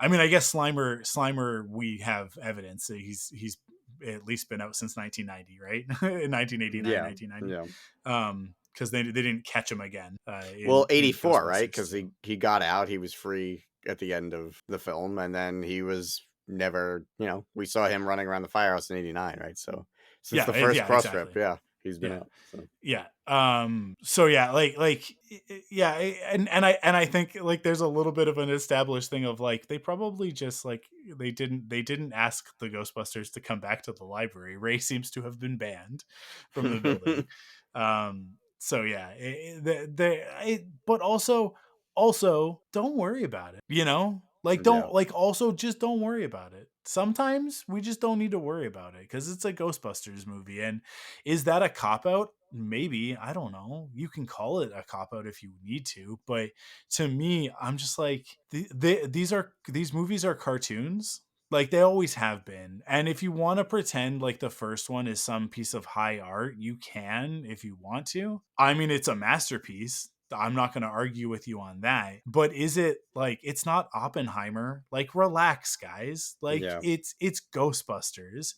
S2: mean, I guess Slimer, we have evidence that he's at least been out since 1990, right? In 1989,
S3: Yeah.
S2: 1990.
S3: Yeah.
S2: Because they didn't catch him again
S3: Well,
S2: in
S3: 84, right?
S2: Ghostbusters.
S3: Because
S2: So.
S3: he got out, he was free at the end of the film, and then he was never, we saw him running around the firehouse in 89, right? So since the first
S2: Yeah,
S3: cross rip,
S2: exactly.
S3: yeah, he's been
S2: Yeah.
S3: out. So
S2: Yeah. So yeah, yeah, and I think like there's a little bit of an established thing of like they probably just like they didn't ask the Ghostbusters to come back to the library. Ray seems to have been banned from the building. So yeah, but also don't worry about it, like
S3: yeah.
S2: don't like also just don't worry about it. Sometimes we just don't need to worry about it because it's a Ghostbusters movie. And is that a cop out? Maybe. I don't know. You can call it a cop out if you need to, but to me, I'm just like these movies are cartoons. Like they always have been. And if you want to pretend like the first one is some piece of high art, you can if you want to. I mean, it's a masterpiece. I'm not going to argue with you on that. But is it like it's not Oppenheimer? Like relax, guys. Like
S3: Yeah.
S2: it's Ghostbusters.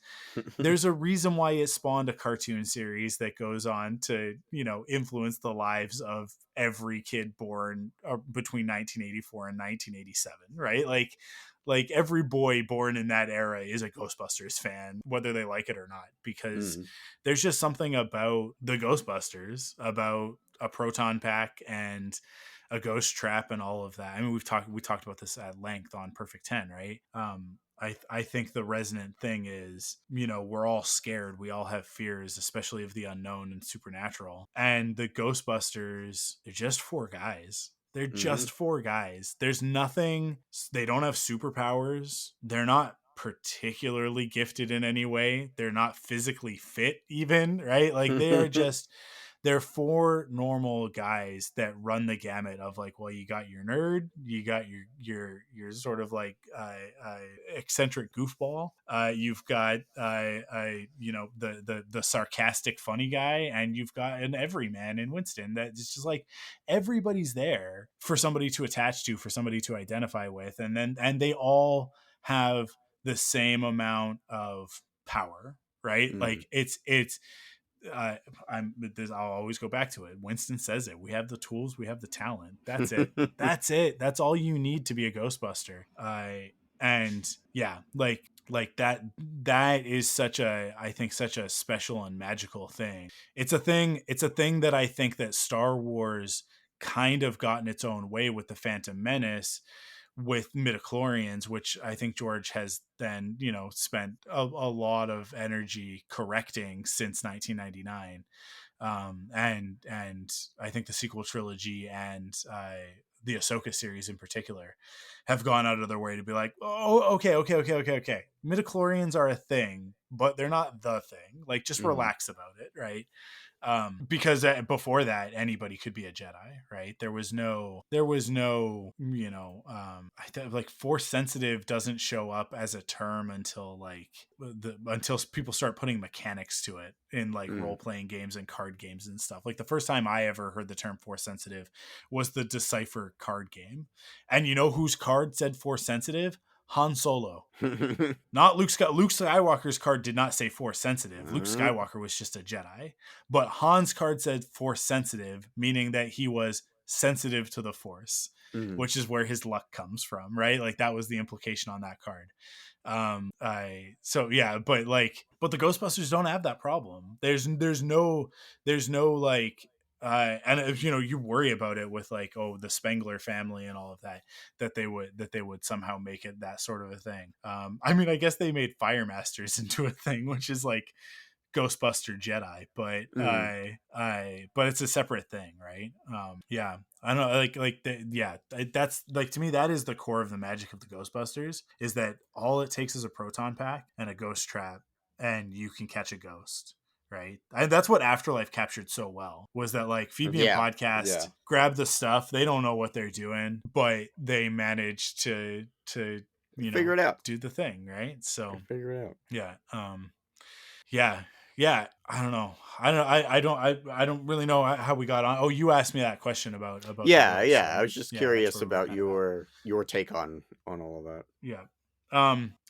S2: There's a reason why it spawned a cartoon series that goes on to, influence the lives of every kid born between 1984 and 1987, right? Like every boy born in that era is a Ghostbusters fan, whether they like it or not, because
S3: Mm.
S2: there's just something about the Ghostbusters, about a proton pack and a ghost trap and all of that. I mean, we talked about this at length on Perfect 10, right? I think the resonant thing is, we're all scared. We all have fears, especially of the unknown and supernatural. And the Ghostbusters, they're just four guys. They're
S3: Hmm.
S2: just four guys. There's nothing, they don't have superpowers. They're not particularly gifted in any way. They're not physically fit, even, right? Like they are just they're four normal guys that run the gamut of like, well, you got your nerd, you got your sort of like eccentric goofball, you've got the sarcastic funny guy, and you've got an everyman in Winston. That it's just like everybody's there for somebody to attach to, for somebody to identify with, and they all have the same amount of power, right?
S3: Mm.
S2: Like it's uh, I'll always go back to it. Winston says it. We have the tools. We have the talent. That's it. That's it. That's all you need to be a Ghostbuster. And yeah, like that. That is I think such a special and magical thing. It's a thing. It's a thing that I think that Star Wars kind of got in its own way with the Phantom Menace, with midichlorians, which I think George has then, spent a lot of energy correcting since 1999. And I think the sequel trilogy and the Ahsoka series in particular have gone out of their way to be like, oh, okay. Midichlorians are a thing, but they're not the thing. Like, just
S3: Mm.
S2: relax about it, right? Because before that anybody could be a Jedi, right? There was no like force sensitive doesn't show up as a term until like until people start putting mechanics to it in like
S3: Mm.
S2: role-playing games and card games and stuff. Like the first time I ever heard the term force sensitive was the Decipher card game, and whose card said force sensitive? Han Solo. Not Luke Skywalker. Luke Skywalker's card did not say Force sensitive. Luke Skywalker was just a Jedi. But Han's card said Force sensitive, meaning that he was sensitive to the Force, which is where his luck comes from, right? Like that was the implication on that card. But the Ghostbusters don't have that problem. There's no like and if you worry about it with like, oh, the Spengler family and all of that they would somehow make it that sort of a thing. I mean, I guess they made Fire Masters into a thing, which is like Ghostbuster Jedi, but but it's a separate thing, right? I don't know, that's like, to me, that is the core of the magic of the Ghostbusters, is that all it takes is a proton pack and a ghost trap, and you can catch a ghost, right? That's what Afterlife captured so well, was that like Phoebe and Podcast grab the stuff, they don't know what they're doing, but they manage to
S3: figure it out,
S2: do the thing, right? So
S3: figure it out.
S2: I don't know. I don't really know how we got on. Oh, you asked me that question about
S3: yeah.
S2: the ghost,
S3: I was just curious about your take on all of that.
S2: Yeah.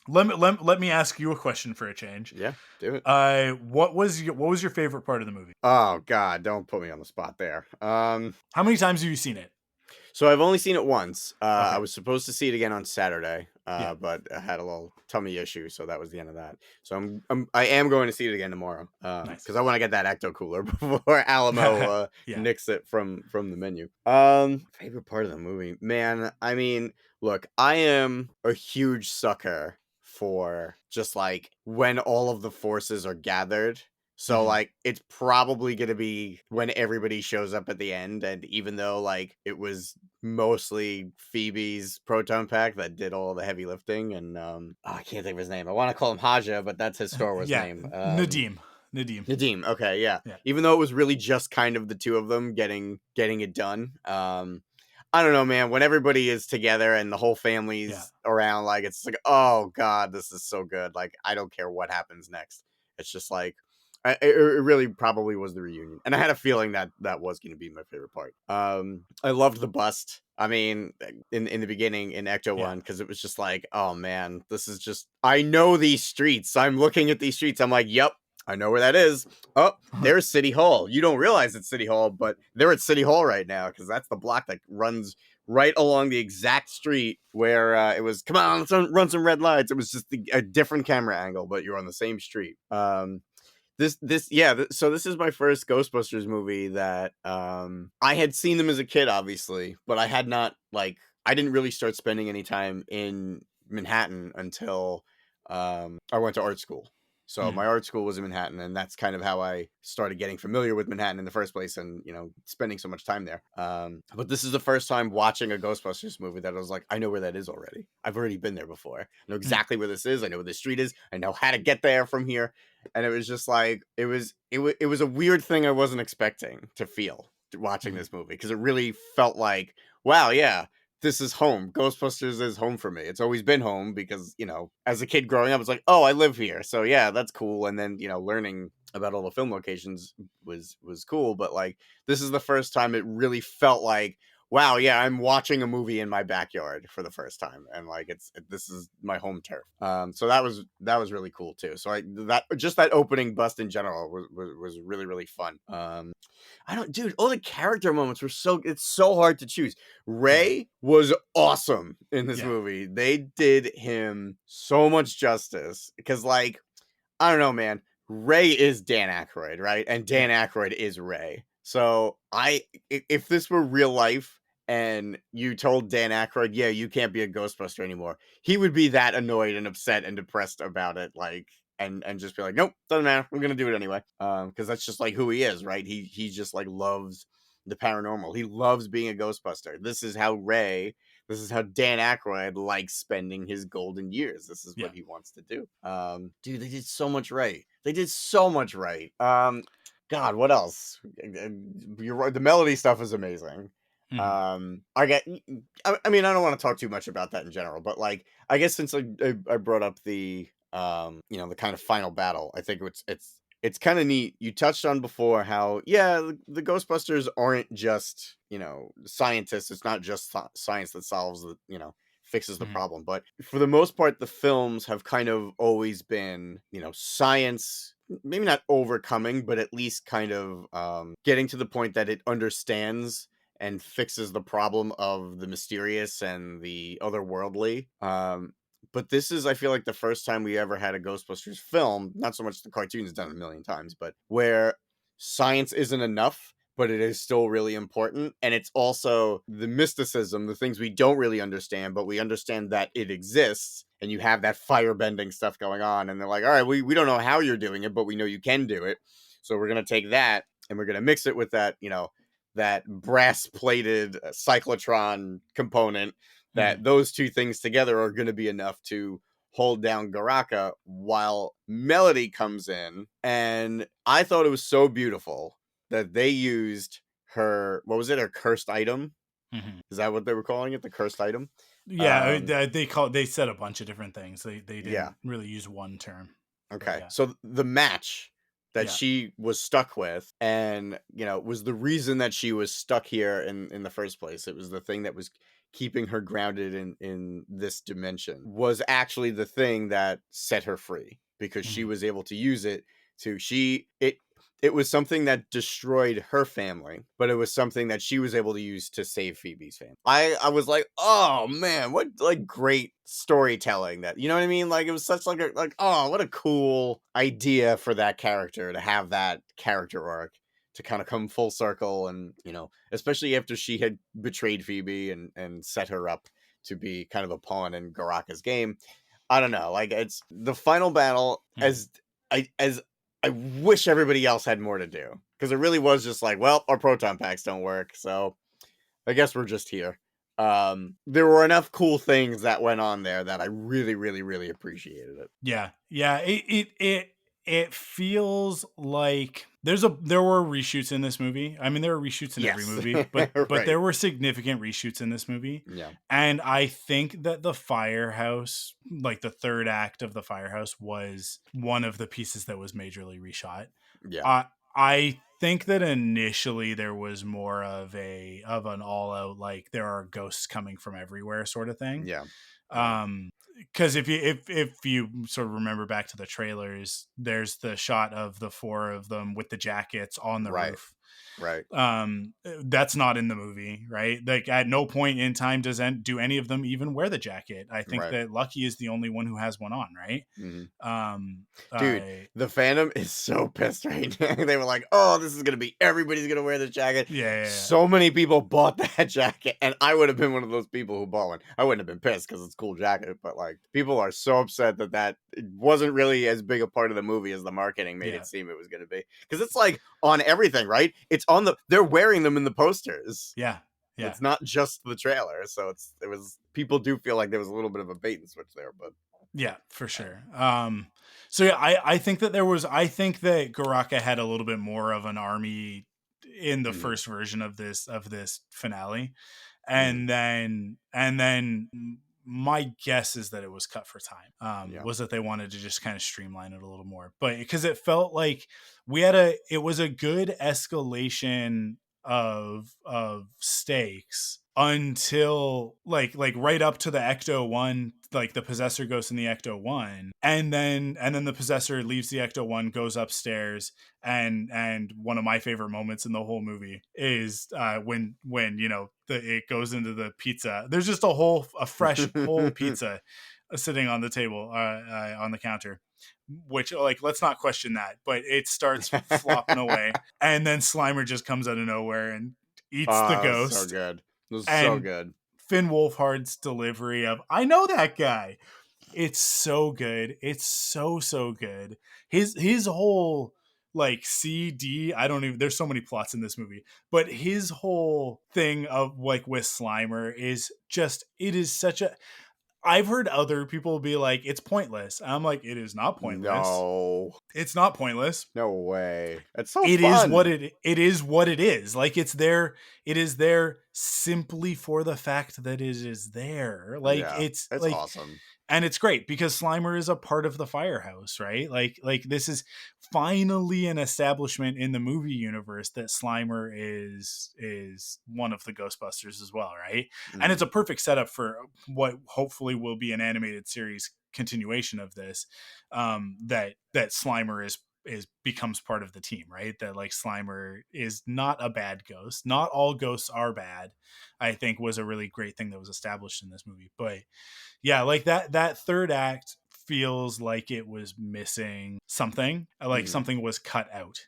S2: Let me ask you a question for a change.
S3: Yeah, do it.
S2: What was your favorite part of the movie?
S3: Oh God, don't put me on the spot there.
S2: How many times have you seen it?
S3: So I've only seen it once. I was supposed to see it again on Saturday, but I had a little tummy issue, so that was the end of that. So I am going to see it again tomorrow, because I want to get that Ecto Cooler before Alamo nicks it from the menu. Favorite part of the movie, man. I mean, look, I am a huge sucker for just like when all of the forces are gathered. So, like, it's probably going to be when everybody shows up at the end. And even though, like, it was mostly Phoebe's proton pack that did all the heavy lifting. And I can't think of his name. I want to call him Haja, but that's his Star Wars name. Nadim. Okay, yeah. Even though it was really just kind of the two of them getting it done. I don't know, man. When everybody is together and the whole family's around, like, it's like, oh, God, this is so good. Like, I don't care what happens next. It's just like, it really probably was the reunion, and I had a feeling that was going to be my favorite part. I loved the bust. I mean, in the beginning in Ecto 1, because it was just like, oh man, this is just, I know these streets. I'm looking at these streets. I'm like, yep, I know where that is. Oh, there's City Hall. You don't realize it's City Hall, but they're at City Hall right now, because that's the block that runs right along the exact street where it was, come on, let's run some red lights. It was just a different camera angle, but you're on the same street. So this is my first Ghostbusters movie that I had seen them as a kid, obviously, but I had not, like, I didn't really start spending any time in Manhattan until I went to art school. So my art school was in Manhattan, and that's kind of how I started getting familiar with Manhattan in the first place, and spending so much time there. But this is the first time watching a Ghostbusters movie that I was like, I know where that is already. I've already been there before. I know exactly where this is. I know where the street is. I know how to get there from here. And it was just like, it was a weird thing I wasn't expecting to feel watching this movie, because it really felt like, wow, yeah, this is home. Ghostbusters is home for me. It's always been home because, as a kid growing up, it's like, oh, I live here. So yeah, that's cool. And then, learning about all the film locations was cool. But like, this is the first time it really felt like, wow, yeah, I'm watching a movie in my backyard for the first time. And like, this is my home turf. So that was really cool too. So that opening bust in general was really, really fun. All the character moments were it's so hard to choose. Ray was awesome in this movie. They did him so much justice, because, like, I don't know, man. Ray is Dan Aykroyd, right? And Dan Aykroyd is Ray. So if this were real life and you told Dan Aykroyd, yeah, you can't be a Ghostbuster anymore, he would be that annoyed and upset and depressed about it, like, and just be like, nope, doesn't matter, we're gonna do it anyway, because that's just like who he is, right? He just like loves the paranormal. He loves being a Ghostbuster. This is how Dan Aykroyd likes spending his golden years. This is what he wants to do. Dude, they did so much right. God, what else? You're right. The melody stuff is amazing. I mean, I don't want to talk too much about that in general, but like, I guess since I brought up the the kind of final battle, I think it's kind of neat. You touched on before how, the Ghostbusters aren't just, scientists. It's not just science that solves the, fixes the
S2: Mhm.
S3: problem. But for the most part, the films have kind of always been, science, maybe not overcoming, but at least kind of getting to the point that it understands and fixes the problem of the mysterious and the otherworldly. But this is, I feel like, the first time we ever had a Ghostbusters film, not so much the cartoon's done a million times, but where science isn't enough, but it is still really important. And it's also the mysticism, the things we don't really understand, but we understand that it exists. And you have that firebending stuff going on. And they're like, all right, we don't know how you're doing it, but we know you can do it. So we're going to take that and we're going to mix it with that, that brass plated cyclotron component, that those two things together are going to be enough to hold down Garaka while Melody comes in. And I thought it was so beautiful that they used her, what was it, her cursed item?
S2: Mhm.
S3: Is that what they were calling it? The cursed item?
S2: Yeah, they said a bunch of different things. They
S3: Yeah.
S2: didn't really use one term. But
S3: Okay.
S2: yeah.
S3: So the match that
S2: Yeah.
S3: she was stuck with and, was the reason that she was stuck here in the first place. It was the thing that was keeping her grounded in this dimension, was actually the thing that set her free, because she
S2: Mhm.
S3: was able to use it it was something that destroyed her family, but it was something that she was able to use to save Phoebe's family. I was like, oh man, what like great storytelling, that, you know what I mean? Like, it was such oh, what a cool idea for that character to have that character arc to kind of come full circle. And, especially after she had betrayed Phoebe and set her up to be kind of a pawn in Garaka's game. I don't know. Like, it's the final battle,
S2: Mhm.
S3: as I wish everybody else had more to do, because it really was just like, well, our proton packs don't work, so I guess we're just here. There were enough cool things that went on there that I really, really, really appreciated it.
S2: Yeah. Yeah. It feels like there were reshoots in this movie. I mean, there were reshoots in every
S3: Yes,
S2: movie, but
S3: right.
S2: there were significant reshoots in this movie.
S3: Yeah,
S2: And I think that the firehouse, like the third act of the firehouse, was one of the pieces that was majorly reshot.
S3: yeah,
S2: I think that initially there was more of an all out, like there are ghosts coming from everywhere sort of thing.
S3: yeah, yeah.
S2: Because if you sort of remember back to the trailers, there's the shot of the four of them with the jackets on the
S3: Right,
S2: roof.
S3: right.
S2: That's not in the movie, right? Like at no point in time do any of them even wear the jacket. I think
S3: Right.
S2: that Lucky is the only one who has one on, right?
S3: Hmm.
S2: Um,
S3: Dude,
S2: I
S3: the fandom is so pissed right now. They were like, oh, this is going to be, everybody's going to wear the jacket.
S2: yeah.
S3: So many people bought that jacket, and I would have been one of those people who bought one. I wouldn't have been pissed because it's a cool jacket, but like, people are so upset that it wasn't really as big a part of the movie as the marketing made
S2: Yeah.
S3: it seem it was going to be. Because it's like on everything, right? It's on they're wearing them in the posters.
S2: Yeah.
S3: It's not just the trailer. So people do feel like there was a little bit of a bait and switch there, but
S2: Yeah, for sure. So yeah, I think that I think that Garaka had a little bit more of an army in the
S3: Mhm.
S2: first version of this finale.
S3: Mhm.
S2: And then my guess is that it was cut for time.
S3: Yeah.
S2: Was that they wanted to just kind of streamline it a little more. But because it felt like it was a good escalation of stakes until like right up to the Ecto 1, like the possessor goes in the Ecto 1, and then the possessor leaves the Ecto 1, goes upstairs, and one of my favorite moments in the whole movie is when it goes into the pizza. There's just a fresh whole pizza sitting on the table, on the counter, which, like, let's not question that, but it starts flopping away, and then Slimer just comes out of nowhere and eats the
S3: Oh, so
S2: ghost.
S3: good. It was so
S2: And
S3: good.
S2: Finn Wolfhard's delivery of "I know that guy," it's so good. It's so good. His whole, like, CD, I don't even, there's so many plots in this movie, but his whole thing of, like, with Slimer is just, it is such a, I've heard other people be like, it's pointless. I'm like, it is not pointless.
S3: No.
S2: It's not pointless.
S3: No way. It's so
S2: It is what
S3: fun.
S2: it is what it is. Like, it is there simply for the fact that it is there. Like,
S3: Yeah.
S2: it's
S3: It's
S2: like,
S3: awesome.
S2: And it's great because Slimer is a part of the firehouse, right? Like this is finally an establishment in the movie universe that Slimer is one of the Ghostbusters as well, right? And it's a
S3: Mm.
S2: perfect setup for what hopefully will be an animated series continuation of this. That Slimer is becomes part of the team, right? That like Slimer is not a bad ghost. Not all ghosts are bad, I think was a really great thing that was established in this movie. But yeah, like that third act feels like it was missing something, like
S3: Mm.
S2: something was cut out.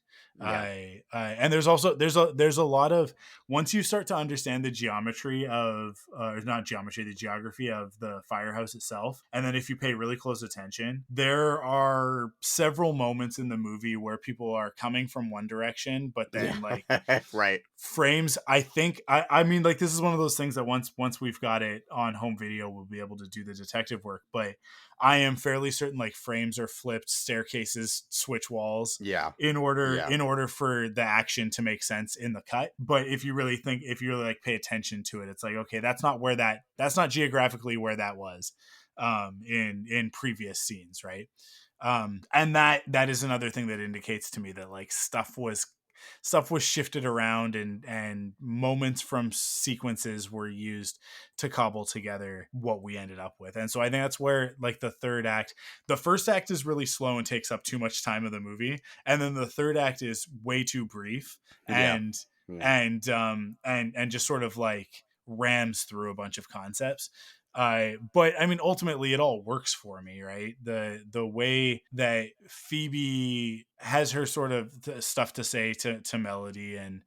S3: Yeah.
S2: And there's a lot of, once you start to understand the geometry of or not geometry, the geography of the firehouse itself, and then if you pay really close attention, there are several moments in the movie where people are coming from one direction, but
S3: Yeah.
S2: then like
S3: Right.
S2: frames, I think, I mean, like, this is one of those things that once we've got it on home video, we'll be able to do the detective work. But I am fairly certain like frames are flipped, staircases switch walls
S3: Yeah.
S2: in order for the action to make sense in the cut. But if you really like pay attention to it, it's like, okay, that's not geographically where that was in previous scenes, right? And that is another thing that indicates to me that like stuff was shifted around, and moments from sequences were used to cobble together what we ended up with. And so I think that's where like the first act is really slow and takes up too much time of the movie, and then the third act is way too brief
S3: Yeah.
S2: and
S3: Yeah.
S2: and just sort of like rams through a bunch of concepts. But I mean, ultimately, it all works for me, right? The way that Phoebe has her sort of stuff to say to Melody, and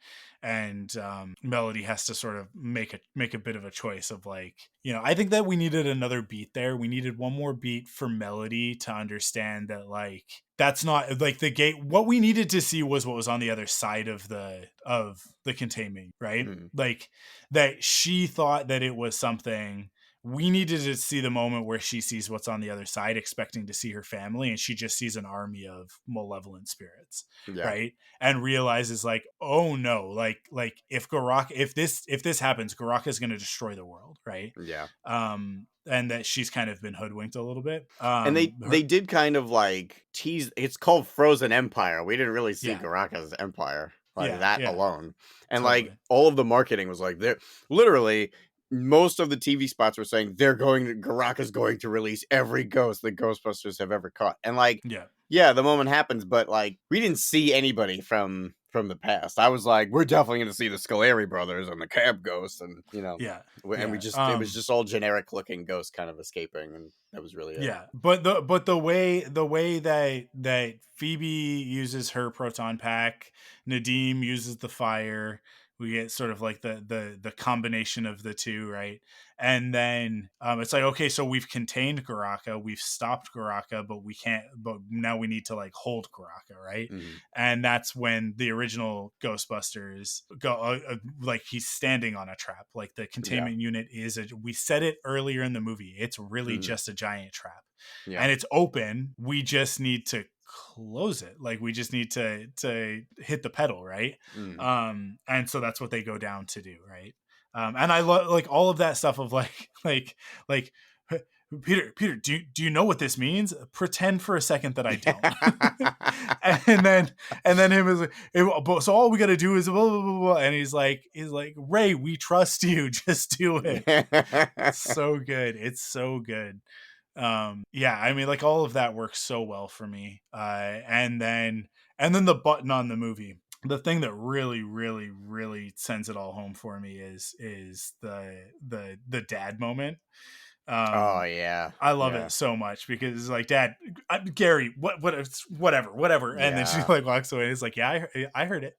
S2: Melody has to sort of make a bit of a choice of like, I think that we needed another beat there. We needed one more beat for Melody to understand that like that's not like the gate. What we needed to see was what was on the other side of the containment, right?
S3: Mm.
S2: Like that she thought that it was something. We needed to see the moment where she sees what's on the other side, expecting to see her family, and she just sees an army of malevolent spirits,
S3: Yeah.
S2: right? And realizes like, oh no, like if this happens, Garaka is going to destroy the world, right?
S3: Yeah.
S2: And that she's kind of been hoodwinked a little bit.
S3: And they did kind of like tease. It's called Frozen Empire. We didn't really see
S2: Yeah,
S3: Garaka's empire like
S2: yeah,
S3: that
S2: yeah,
S3: alone. And like
S2: totally.
S3: all of the marketing was like they're literally most of the TV spots were saying Garaka's going to release every ghost that Ghostbusters have ever caught. And like
S2: Yeah,
S3: yeah, the moment happens, but like we didn't see anybody from the past. I was like, we're definitely going to see the Scoleri brothers and the cab ghosts, and
S2: yeah,
S3: and we
S2: yeah.
S3: just it was just all generic looking ghosts kind of escaping, and that was really it.
S2: Yeah, but the way that Phoebe uses her proton pack, Nadim uses the fire. We get sort of like the combination of the two, right? And then it's like, okay, so we've contained Garaka, we've stopped Garaka, but we can't. But now we need to like hold Garaka, right?
S3: Mhm.
S2: And that's when the original Ghostbusters go like he's standing on a trap. Like the
S3: Yeah.
S2: containment unit we said it earlier in the movie, it's really
S3: Mhm.
S2: just a giant trap,
S3: Yeah.
S2: and it's open. We just need to close it. Like we just need to hit the pedal, right?
S3: Mhm.
S2: And so that's what they go down to do, right? And I love like all of that stuff of like Peter, do you know what this means? Pretend for a second that I don't. and then him is like, so all we got to do is blah, blah, blah, blah. And he's like, Ray, we trust you. Just do it. It's so good. It's so good. Yeah, I mean, like all of that works so well for me. And then the button on the movie. The thing that really, really, really sends it all home for me is the dad moment.
S3: Oh
S2: Um,
S3: yeah.
S2: I love
S3: Yeah.
S2: it so much because it's like, Dad, Gary, whatever. And then she
S3: Yeah.
S2: like walks away. And it's like, yeah, I heard it.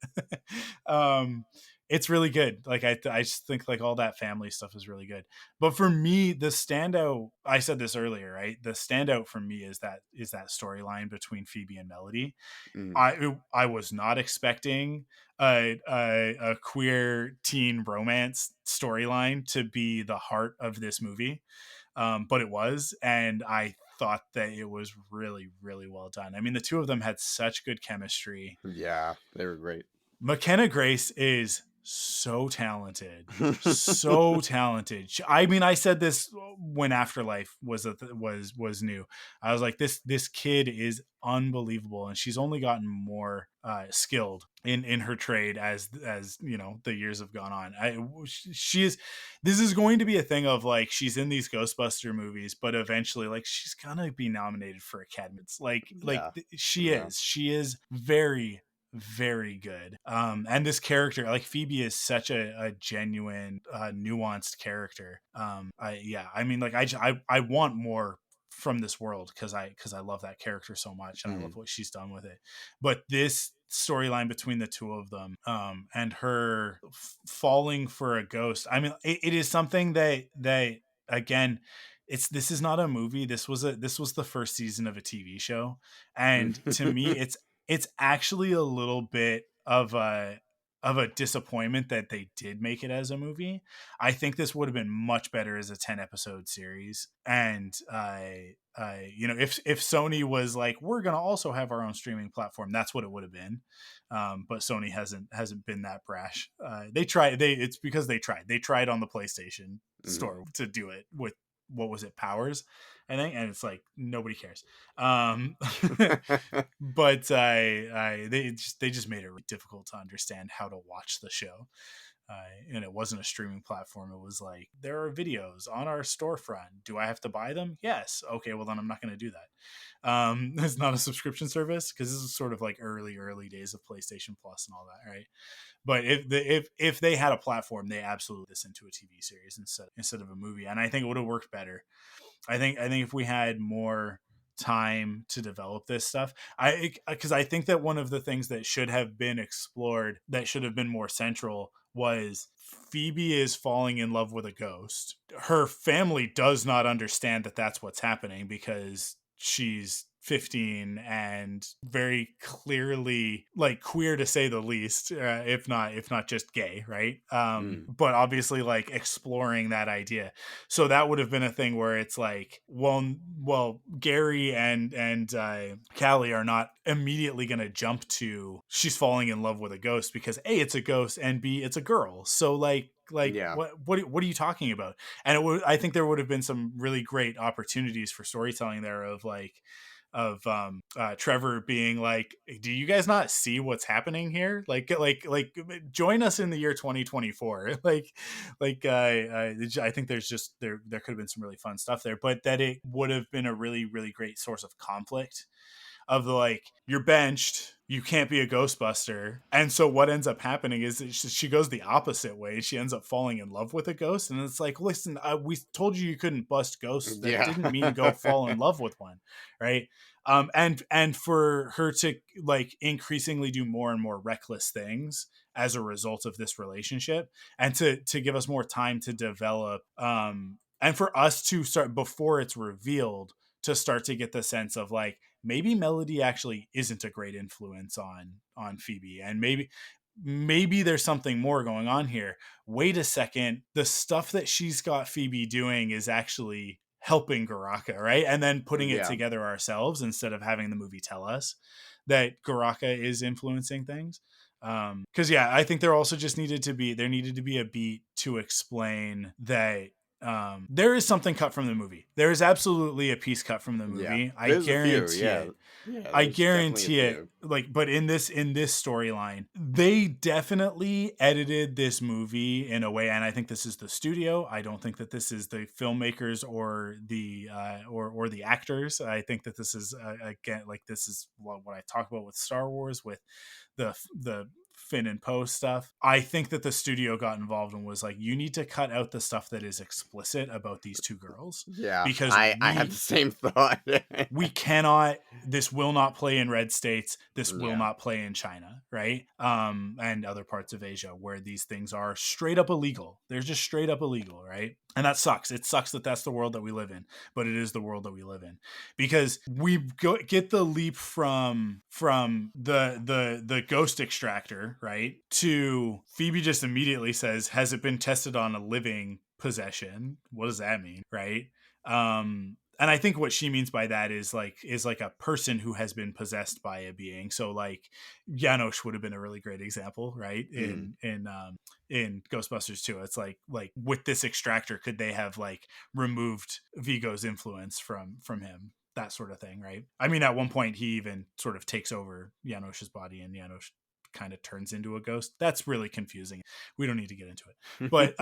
S2: It's really good. Like I just think like all that family stuff is really good. But for me, the standout, I said this earlier, right? The standout for me is that storyline between Phoebe and Melody.
S3: Mhm.
S2: I was not expecting a queer teen romance storyline to be the heart of this movie, but it was, and I thought that it was really, really well done. I mean, the two of them had such good chemistry.
S3: Yeah, they were great.
S2: McKenna Grace is so talented, so talented. I mean, I said this when Afterlife was new. I was like, this kid is unbelievable, and she's only gotten more skilled in her trade as you know the years have gone on. She is. This is going to be a thing of like she's in these Ghostbuster movies, but eventually, like she's gonna be nominated for Academy. It's
S3: Yeah.
S2: she is very good. And this character, like Phoebe, is such a genuine nuanced character. I mean, like I want more from this world because I love that character so much and I love what she's done with it. But this storyline between the two of them, and her falling for a ghost, I mean, it is something that again, this is not a movie. This was the first season of a TV show, and to me it's actually a little bit of a disappointment that they did make it as a movie. I think this would have been much better as a 10 episode series. And you know, if Sony was like, we're gonna also have our own streaming platform, that's what it would have been. But Sony hasn't been that brash. It's because they tried on the PlayStation store to do it with, what was it, Powers, I think, and it's like nobody cares. But they just made it really difficult to understand how to watch the show. And it wasn't a streaming platform. It was like, there are videos on our storefront. Do I have to buy them? Yes. Okay, well then I'm not going to do that. It's not a subscription service because this is sort of like early days of PlayStation Plus and all that, right? But if they had a platform, they absolutely this into a TV series instead of a movie, and I think it would have worked better. I think if we had more time to develop this stuff, because I think that one of the things that should have been explored, that should have been more central, was Phoebe is falling in love with a ghost. Her family does not understand that that's what's happening because she's 15 and very clearly like queer, to say the least, if not just gay, right? But obviously like exploring that idea. So that would have been a thing where it's like, well, Gary and Callie are not immediately going to jump to she's falling in love with a ghost because A, it's a ghost, and B, it's a girl. So like
S3: Yeah.
S2: what are you talking about? And I think there would have been some really great opportunities for storytelling there of Trevor being like, do you guys not see what's happening here? Like join us in the year 2024. I think there could have been some really fun stuff there, but that it would have been a really, really great source of conflict of the, like, you're benched, you can't be a Ghostbuster. And so what ends up happening is she goes the opposite way. She ends up falling in love with a ghost. And it's like, listen, we told you couldn't bust ghosts. That didn't mean go fall in love with one. Right. And for her to like increasingly do more and more reckless things as a result of this relationship, and to give us more time to develop, and for us to start, before it's revealed, to start to get the sense of like, maybe Melody actually isn't a great influence on Phoebe, and maybe there's something more going on here. Wait a second, the stuff that she's got Phoebe doing is actually helping Garaka, right? And then putting it together ourselves instead of having the movie tell us that Garaka is influencing things. Because I think there needed to be a beat to explain that there is something cut from the movie. There is absolutely a piece cut from the movie. I guarantee it. I guarantee it. Like, but in this storyline, they definitely edited this movie in a way, and I think this is the studio. I don't think that this is the filmmakers or the or the actors. I think that this is again, like, this is what I talk about with Star Wars, with the Finn and Poe stuff. I think that the studio got involved and was like, you need to cut out the stuff that is explicit about these two girls.
S3: Yeah,
S2: because
S3: I had the same thought.
S2: We cannot, this will not play in red states. This will not play in China, right? And other parts of Asia where these things are straight up illegal. They're just straight up illegal, right? And that sucks. It sucks that that's the world that we live in, but it is the world that we live in, because we get the leap from the ghost extractor, right, to Phoebe just immediately says, has it been tested on a living possession? What does that mean, right? And I think what she means by that is like a person who has been possessed by a being. So like Janosch would have been a really great example, right? In Ghostbusters 2. It's like with this extractor, could they have like removed Vigo's influence from him? That sort of thing, right? I mean, at one point he even sort of takes over Janosch's body, and Janosch kind of turns into a ghost. That's really confusing. We don't need to get into it. But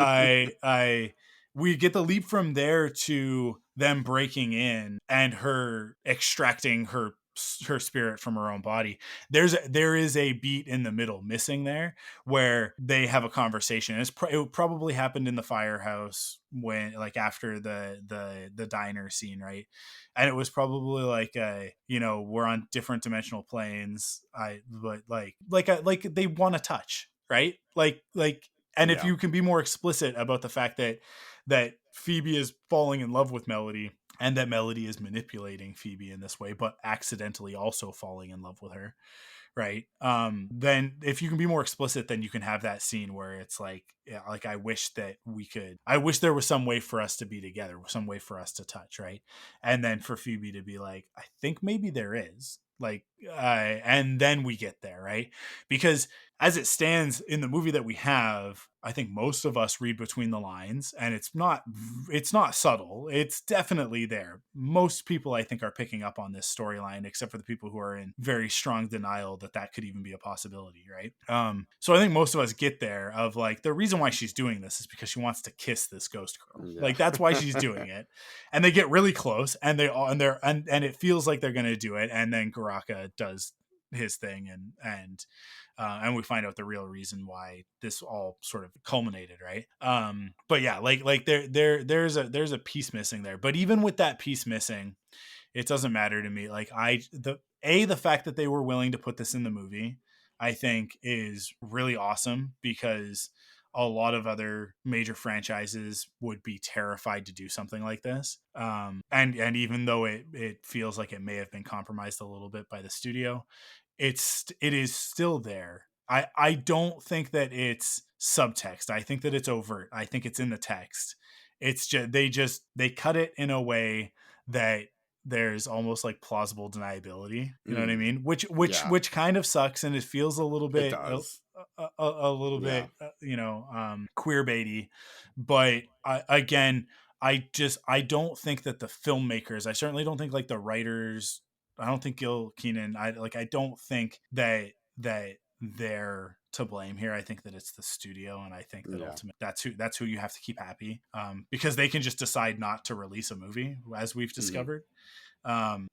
S2: we get the leap from there to them breaking in and her extracting her spirit from her own body. There is a beat in the middle missing there where they have a conversation. It probably happened in the firehouse when like after the diner scene, right? And it was probably like we're on different dimensional planes. But like they want to touch, right? Like and if you can be more explicit about the fact that Phoebe is falling in love with Melody and that Melody is manipulating Phoebe in this way, but accidentally also falling in love with her, right? Then if you can be more explicit, then you can have that scene where it's like I wish there was some way for us to be together, some way for us to touch, right? And then for Phoebe to be like, I think maybe there is, like, and then we get there, right? Because as it stands in the movie that we have, I think most of us read between the lines, and it's not subtle. It's definitely there. Most people, I think, are picking up on this storyline, except for the people who are in very strong denial that could even be a possibility, right? So I think most of us get there of like, the reason why she's doing this is because she wants to kiss this ghost girl. Yeah. Like that's why she's doing it. And they get really close, and and it feels like they're gonna do it, and then Garaka does his thing, and we find out the real reason why this all sort of culminated, right? But yeah, like there's a piece missing there. But even with that piece missing, it doesn't matter to me. Like the fact that they were willing to put this in the movie, I think is really awesome, because a lot of other major franchises would be terrified to do something like this. And even though it feels like it may have been compromised a little bit by the studio, it is still there. I don't think that it's subtext. I think that it's overt. I think it's in the text. It's just they cut it in a way that there's almost like plausible deniability. You know what I mean? Which kind of sucks, and it feels a little bit a little bit queer baity. But again, I don't think that the filmmakers, I certainly don't think like the writers, I don't think Gil Keenan, I don't think that they're to blame here. I think that it's the studio, and I think that ultimately that's who you have to keep happy, because they can just decide not to release a movie, as we've discovered.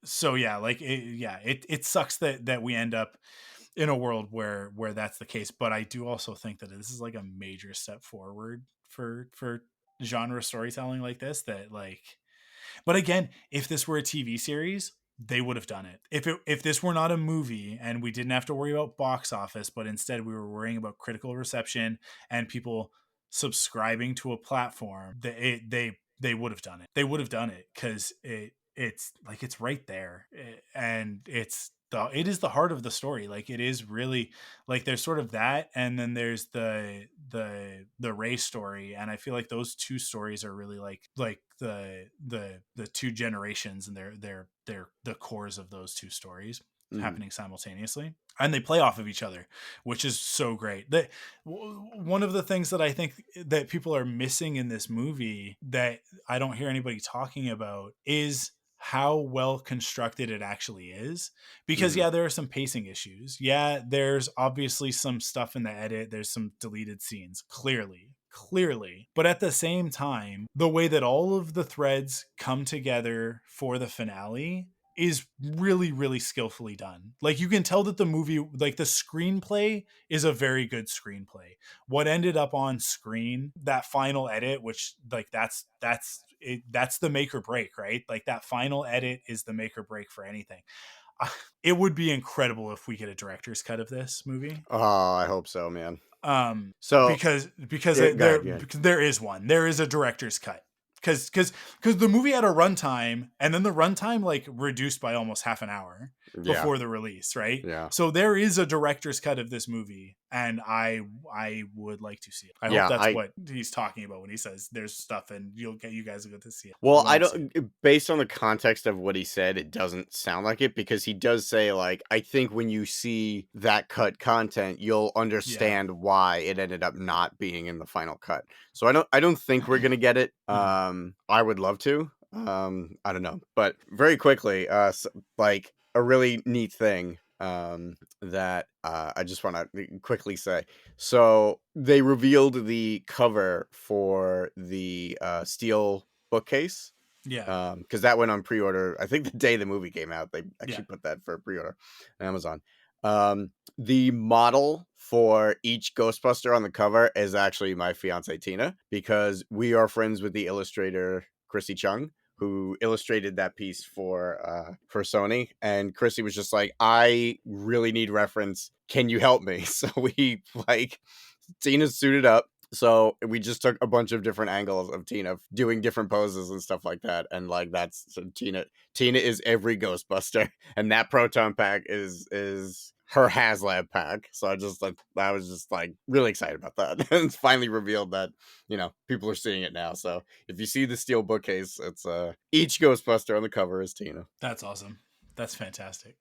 S2: So yeah, like it sucks that we end up in a world where that's the case. But I do also think that this is like a major step forward for genre storytelling like this, that like, but again, if this were a TV series, they would have done it. If this were not a movie and we didn't have to worry about box office, but instead we were worrying about critical reception and people subscribing to a platform, they would have done it. They would have done it, because it's like, it's right there, and it is the heart of the story. Like, it is really like, there's sort of that, and then there's the Ray story, and I feel like those two stories are really like the two generations, and they're the cores of those two stories happening simultaneously, and they play off of each other, which is so great. That one of the things that I think that people are missing in this movie that I don't hear anybody talking about is how well constructed it actually is. Because there are some pacing issues. There's obviously some stuff in the edit. There's some deleted scenes, clearly. But at the same time, the way that all of the threads come together for the finale is really, really skillfully done. Like, you can tell that the movie, like, the screenplay is a very good screenplay. What ended up on screen, that final edit, which like that's the make or break, right? Like, that final edit is the make or break for anything. It would be incredible if we get a director's cut of this movie.
S3: Oh, I hope so, man.
S2: So because there is one. There is a director's cut. Because the movie had a runtime, and then the runtime like reduced by almost half an hour before the release, right?
S3: Yeah.
S2: So there is a director's cut of this movie and I would like to see it. I hope
S3: Yeah,
S2: that's
S3: I
S2: what he's talking about when he says there's stuff and you guys will get to see it.
S3: well, I
S2: want to see it.
S3: don't. Based on the context of what he said, it doesn't sound like it because he does say like, I think when you see that cut content, you'll
S2: Yeah.
S3: understand why it ended up not being in the final cut. So I don't think we're gonna get it. I would love to. I don't know, but very quickly, like a really neat thing that I just want to quickly say. So they revealed the cover for the steel bookcase
S2: Yeah.
S3: because that went on pre-order. I think the day the movie came out, they
S2: Yeah.
S3: actually put that for pre-order on Amazon. The model for each Ghostbuster on the cover is actually my fiance Tina, because we are friends with the illustrator Chrissy Chung, who illustrated that piece for Sony. And Chrissy was just like, I really need reference. Can you help me? So we like Tina suited up. So we just took a bunch of different angles of Tina doing different poses and stuff like that. And like that's so Tina is every Ghostbuster. And that proton pack is her HasLab pack. So I was just like really excited about that. And it's finally revealed that, people are seeing it now. So if you see the steel bookcase, it's each Ghostbuster on the cover is Tina.
S2: That's awesome. That's fantastic.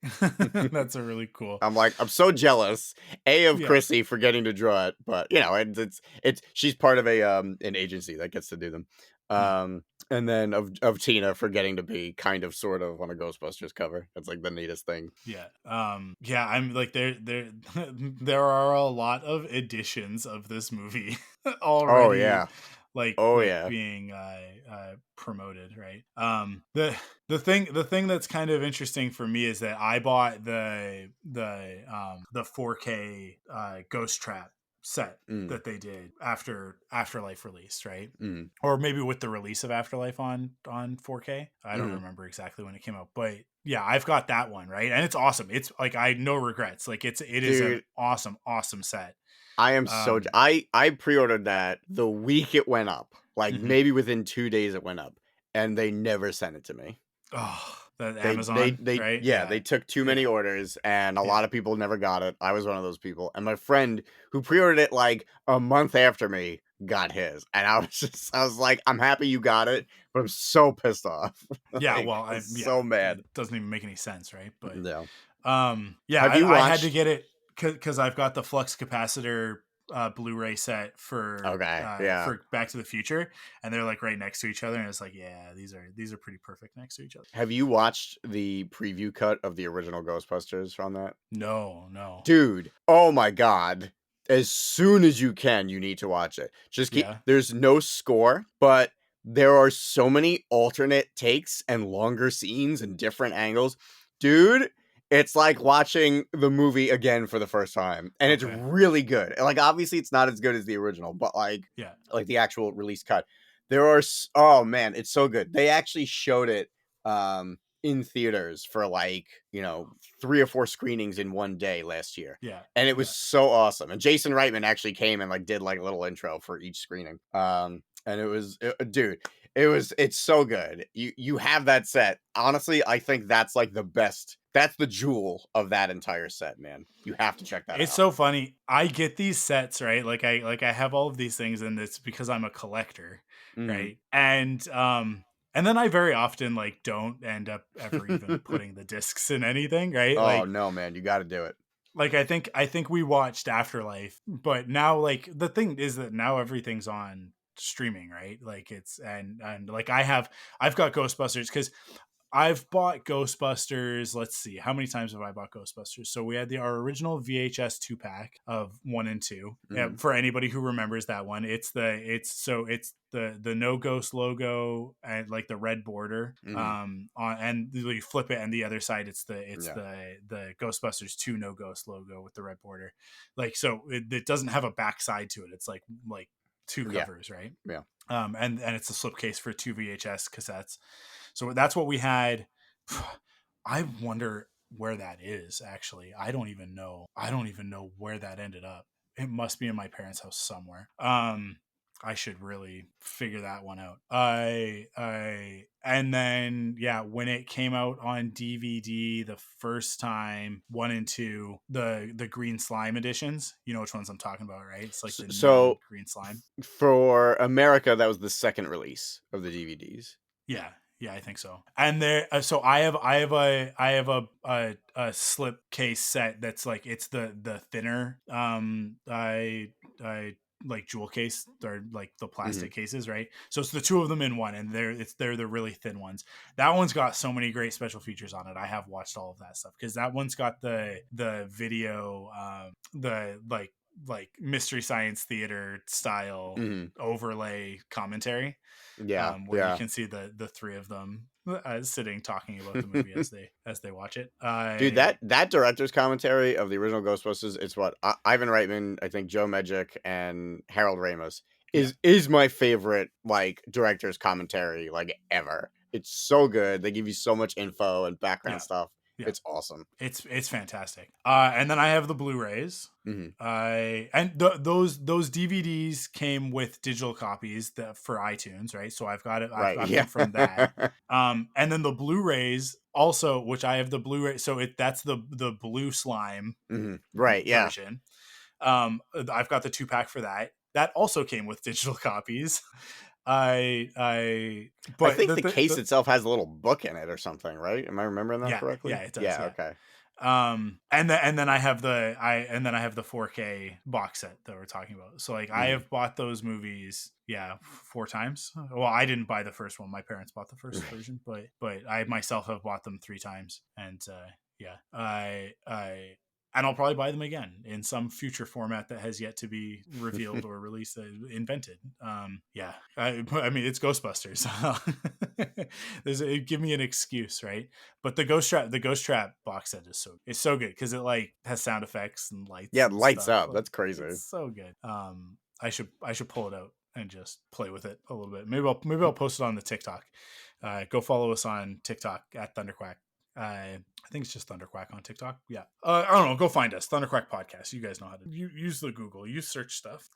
S2: That's a really cool.
S3: I'm so jealous of
S2: Yeah.
S3: Chrissy for getting to draw it, but it's she's part of an agency that gets to do them. And then of Tina for getting to be kind of sort of on a Ghostbusters cover. That's like the neatest thing.
S2: Yeah. Yeah, I'm like there there are a lot of editions of this movie already.
S3: Oh yeah.
S2: Being promoted, right? The thing that's kind of interesting for me is that I bought the 4K Ghost Trap set that they did after Afterlife released, right? Or maybe with the release of Afterlife on 4K. I don't remember exactly when it came out, but yeah, I've got that one, right? And it's awesome. It's like I no regrets. Like it is an awesome set.
S3: I am I pre-ordered that the week it went up. Like maybe within 2 days it went up, and they never sent it to me.
S2: Oh, that
S3: They
S2: Amazon,
S3: they
S2: right?
S3: yeah, they took too many orders, and a lot of people never got it. I was one of those people, and my friend who pre-ordered it like a month after me got his, and I was like, I'm happy you got it, but I'm so pissed off.
S2: Yeah,
S3: Like,
S2: well,
S3: I'm so mad.
S2: It doesn't even make any sense, right? But
S3: No.
S2: yeah,
S3: Have you
S2: I had to
S3: watched?
S2: get it because I've got the flux capacitor Blu-ray set for Back to the Future, and they're like right next to each other, and it's like, yeah, these are pretty perfect next to each other.
S3: Have you watched the preview cut of the original Ghostbusters from that?
S2: No,
S3: dude. Oh my god! As soon as you can, you need to watch it. There's no score, but there are so many alternate takes and longer scenes and different angles, dude. It's like watching the movie again for the first time, and it's really good. Like, obviously, it's not as good as the original, but like the actual release cut, oh man, it's so good. They actually showed it in theaters for like 3 or 4 screenings in one day last year. And it was so awesome. And Jason Reitman actually came and like did like a little intro for each screening. And it's so good. You have that set. Honestly, I think that's like the best. That's the jewel of that entire set, man. You have to check that out.
S2: It's so funny. I get these sets, right? Like I have all of these things, and it's because I'm a collector, right? And then I very often like don't end up ever even putting the discs in anything, right?
S3: Oh no, man, you got to do it.
S2: Like I think we watched Afterlife, but now like the thing is that now everything's on streaming, right? Like it's and like I've got Ghostbusters because I've bought Ghostbusters. Let's see, how many times have I bought Ghostbusters? So we had our original VHS 2-pack of 1 and 2. For anybody who remembers that one, it's the No Ghost logo and like the red border. And you flip it, and the other side it's the Ghostbusters 2 No Ghost logo with the red border. Like so, it doesn't have a back side to it. It's like 2 covers, right?
S3: Yeah.
S2: And it's a slipcase for 2 VHS cassettes. So that's what we had. I wonder where that is, actually. I don't even know where that ended up. It must be in my parents' house somewhere. I should really figure that one out. And then when it came out on DVD the first time, 1 and 2, the green slime editions, you know which ones I'm talking about, right? It's like the neon
S3: So
S2: green slime.
S3: for America, that was the second release of the DVDs.
S2: Yeah, I think so. And there, so I have a slip case set that's like it's the thinner I like jewel case. They're like the plastic cases, right? So it's the two of them in one, and they're the really thin ones. That one's got so many great special features on it. I have watched all of that stuff because that one's got the video, the like Mystery Science Theater style overlay commentary. Where you can see the three of them sitting talking about the movie as they watch it.
S3: Dude, that director's commentary of the original Ghostbusters, it's what Ivan Reitman, I think Joe Medjuck, and Harold Ramis is my favorite like director's commentary like ever. It's so good. They give you so much info and background stuff. Yeah. It's awesome.
S2: It's fantastic. And then I have the Blu-rays. Those DVDs came with digital copies for iTunes, right? So I've got it. I've got them from that. And then the Blu-rays also, which I have the Blu-ray. So that's the blue slime,
S3: right? Yeah.
S2: Version. I've got the 2-pack for that. That also came with digital copies. But
S3: I think the case itself has a little book in it or something, right? Am I remembering that correctly?
S2: Yeah, it does.
S3: Yeah, okay.
S2: And then I have the 4K box set that we're talking about. So like I have bought those movies 4 times. Well, I didn't buy the first one. My parents bought the first version, but I myself have bought them 3 times. And and I'll probably buy them again in some future format that has yet to be revealed or released, invented. I mean, it's Ghostbusters. Give me an excuse, right? But the Ghost Trap box set is so good because it like has sound effects and lights.
S3: Yeah,
S2: and
S3: lights
S2: stuff.
S3: up.
S2: Like,
S3: that's crazy.
S2: It's so good. I should pull it out and just play with it a little bit. Maybe I'll post it on the TikTok. Go follow us on TikTok at ThunderQuack. I think it's just ThunderQuack on TikTok. Yeah. I don't know. Go find us. ThunderQuack Podcast. You guys know how to use the Google. Use search stuff.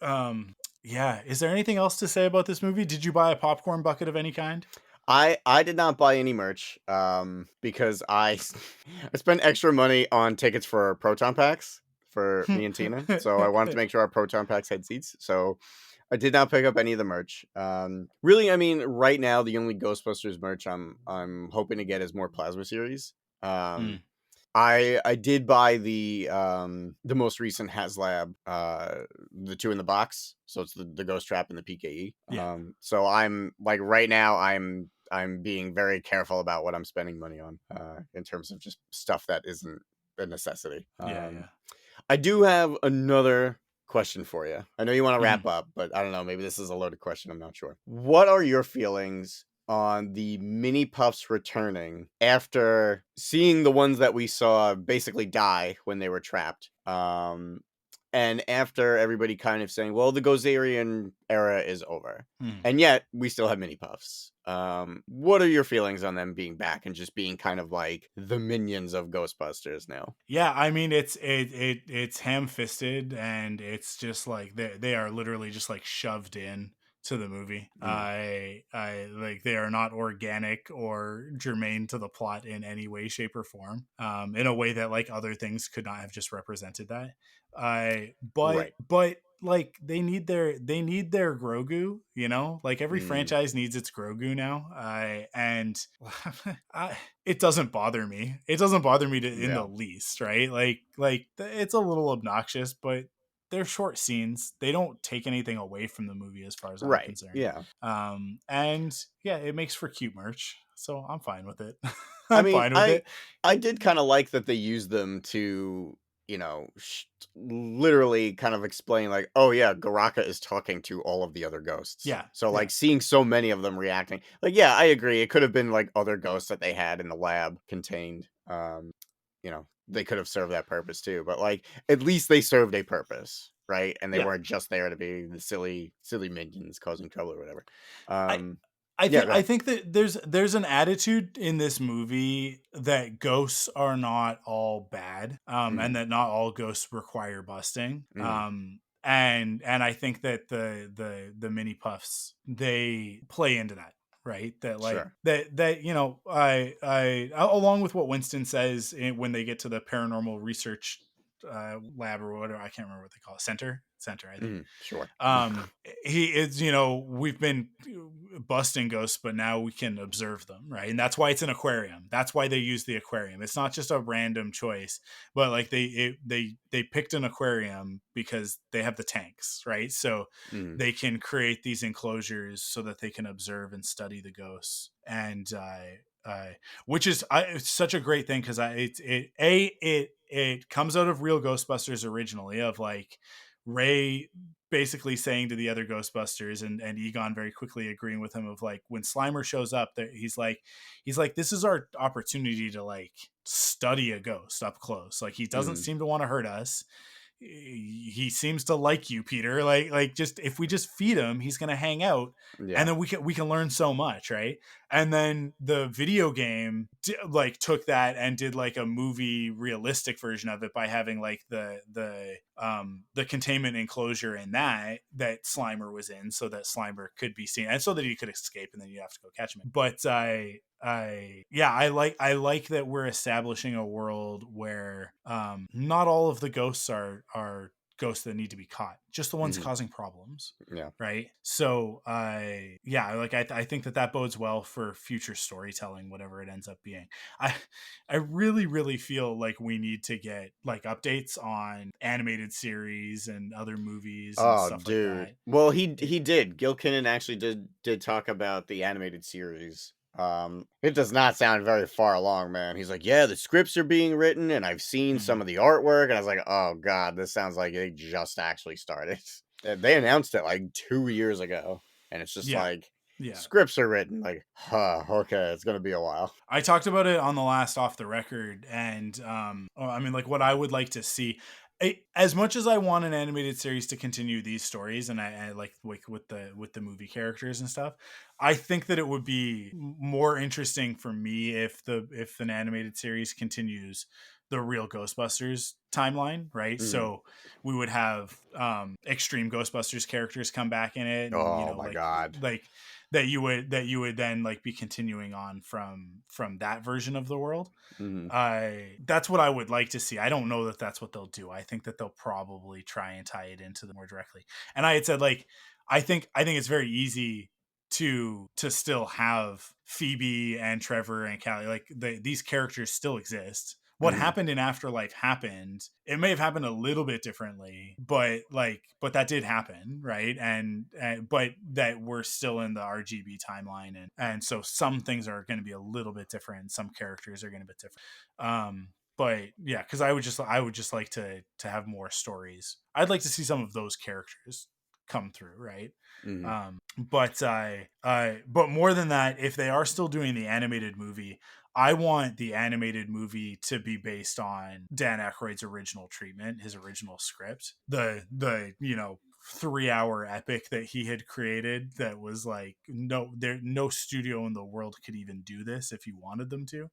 S2: Yeah. Is there anything else to say about this movie? Did you buy a popcorn bucket of any kind?
S3: I did not buy any merch because I spent extra money on tickets for Proton Packs for me and Tina. So I wanted to make sure our Proton Packs had seats. So I did not pick up any of the merch. Really, I mean, right now the only Ghostbusters merch I'm hoping to get is more Plasma series. I did buy the most recent HasLab, the 2 in the box. So it's the Ghost Trap and the PKE.
S2: Yeah.
S3: So I'm like right now I'm being very careful about what I'm spending money on in terms of just stuff that isn't a necessity. I do have another question for you. I know you want to wrap up, but I don't know. Maybe this is a loaded question. I'm not sure. What are your feelings on the mini puffs returning after seeing the ones that we saw basically die when they were trapped? And after everybody kind of saying, well, the Gozerian era is over. And yet we still have mini puffs. What are your feelings on them being back and just being kind of like the minions of Ghostbusters now?
S2: Yeah, I mean it's ham-fisted, and it's just like they are literally just like shoved in to the movie. I like they are not organic or germane to the plot in any way, shape, or form. In a way that like other things could not have just represented that. But like they need their Grogu, you know, like every franchise needs its Grogu now. And it doesn't bother me. It doesn't bother me in the least, right? Like it's a little obnoxious, but they're short scenes. They don't take anything away from the movie as far as I'm concerned.
S3: Yeah.
S2: And yeah, it makes for cute merch. So I'm fine with it.
S3: I did kind of like that they used them to, you know, literally kind of explain like, oh yeah, Garaka is talking to all of the other ghosts.
S2: Yeah.
S3: So like seeing so many of them reacting, like, yeah, I agree. It could have been like other ghosts that they had in the lab contained. You know, they could have served that purpose too, but like at least they served a purpose, right? And they weren't just there to be the silly minions causing trouble or whatever.
S2: I think that there's an attitude in this movie that ghosts are not all bad, and that not all ghosts require busting. and I think that the mini puffs, they play into that, right? That like
S3: Sure.
S2: that you know, I along with what Winston says when they get to the paranormal research lab or whatever, I can't remember what they call it, center, I think.
S3: Sure.
S2: He is, you know, we've been busting ghosts, but now we can observe them, right? And that's why it's an aquarium. That's why they use the aquarium. It's not just a random choice, but like they picked an aquarium because they have the tanks, right? So
S3: Mhm.
S2: they can create these enclosures so that they can observe and study the ghosts. And which is it's such a great thing, because it comes out of real Ghostbusters originally, of like Ray basically saying to the other Ghostbusters, and Egon very quickly agreeing with him, of like, when Slimer shows up, that he's like, this is our opportunity to like study a ghost up close. Like, he doesn't
S3: Mhm.
S2: seem to want to hurt us. He seems to like you, Peter. Like just, if we just feed him, he's gonna hang out, and
S3: Yeah.
S2: then we can learn so much, right? And then the video game like took that and did like a movie realistic version of it by having like the containment enclosure in that Slimer was in, so that Slimer could be seen and so that he could escape, and then you have to go catch him. But I like that we're establishing a world where not all of the ghosts are ghosts that need to be caught, just the ones
S3: Mhm.
S2: causing problems,
S3: Yeah.
S2: right? So I think that bodes well for future storytelling, whatever it ends up being. i I really feel like we need to get like updates on animated series and other movies and
S3: Oh,
S2: stuff like
S3: dude.
S2: that.
S3: Well, he did. Gil Kinnan actually did talk about the animated series. It does not sound very far along, man. He's like, yeah, the scripts are being written, and I've seen some
S2: Mhm.
S3: of the artwork, and I was like, oh god, this sounds like they just actually started. They announced it like 2 years ago, and it's just
S2: Yeah,
S3: like
S2: yeah.
S3: scripts are written. Like, huh, okay, it's gonna be a while.
S2: I talked about it on the last Off the Record, and I mean, like, what I would like to see, as much as I want an animated series to continue these stories, and I like with the movie characters and stuff, I think that it would be more interesting for me if an animated series continues the real Ghostbusters timeline, right?
S3: Mhm.
S2: So we would have extreme Ghostbusters characters come back in it, and you
S3: Oh
S2: know,
S3: my god.
S2: like that you would then like be continuing on from that version of the world.
S3: Mhm.
S2: I That's what I would like to see. I don't know that that's what they'll do. I think that they'll probably try and tie it into the more directly. And I had said, like, I think it's very easy to still have Phoebe and Trevor and Callie, like these characters still exist. What
S3: Mhm.
S2: happened in Afterlife happened. It may have happened a little bit differently, but that did happen, right? And but that we're still in the RGB timeline, and so some things are going to be a little bit different. Some characters are going to be different. But yeah, because I would just like to have more stories. I'd like to see some of those characters come through, right?
S3: Mhm.
S2: But more than that, if they are still doing the animated movie, I want the animated movie to be based on Dan Aykroyd's original treatment, his original script, the 3-hour epic that he had created, that was like, no studio in the world could even do this if you wanted them to,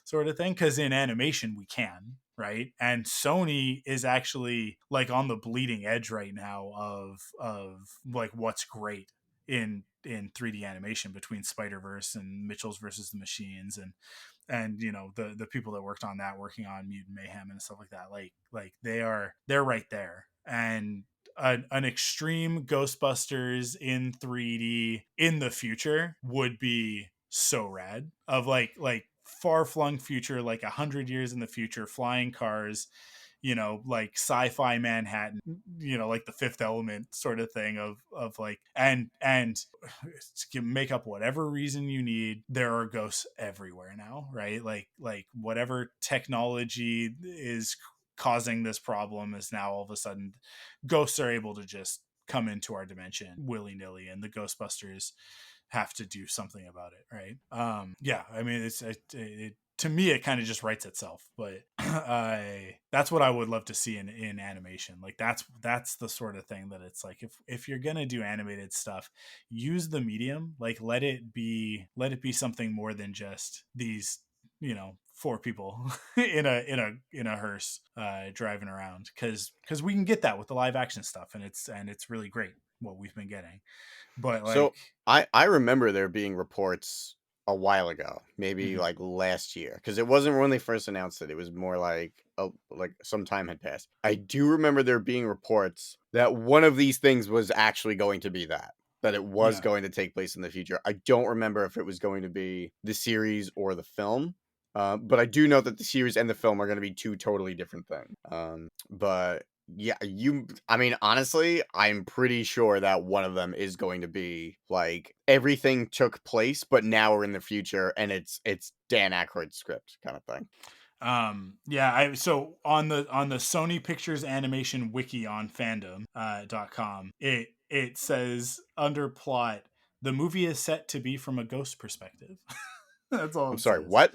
S2: sort of thing. Because in animation we can, right? And Sony is actually like on the bleeding edge right now of like what's great in 3D animation, between Spider-Verse and Mitchell's versus the Machines, and the people that worked on that, working on Mutant Mayhem and stuff like that, like they're right there. And an extreme Ghostbusters in 3D in the future would be so rad, of like far flung future, like 100 years in the future, flying cars, like sci-fi Manhattan, like the Fifth Element sort of thing, of like, and to make up whatever reason you need, there are ghosts everywhere now, right? Like whatever technology is causing this problem is now all of a sudden ghosts are able to just come into our dimension willy-nilly, and the Ghostbusters have to do something about it, right? Yeah, I mean, it to me, it kind of just writes itself. But that's what I would love to see in animation. Like, that's the sort of thing that it's like, if you're gonna do animated stuff, use the medium. Like, let it be something more than just these 4 people in a hearse driving around, because we can get that with the live action stuff, and it's really great what we've been getting. But like,
S3: So I remember there being reports a while ago, maybe
S2: mhm,
S3: like last year, because it wasn't when they first announced it. It was more like like some time had passed. I do remember there being reports that one of these things was actually going to be that it was
S2: yeah.
S3: going to take place in the future. I don't remember if it was going to be the series or the film. But I do know that the series and the film are going to be two totally different things. But yeah, I mean, honestly, I'm pretty sure that one of them is going to be like everything took place, but now we're in the future and it's Dan Aykroyd's script kind of thing.
S2: Yeah, so on the Sony Pictures Animation wiki on fandom .com, it says under plot, the movie is set to be from a ghost perspective. That's all
S3: I'm
S2: it
S3: sorry,
S2: says.
S3: what?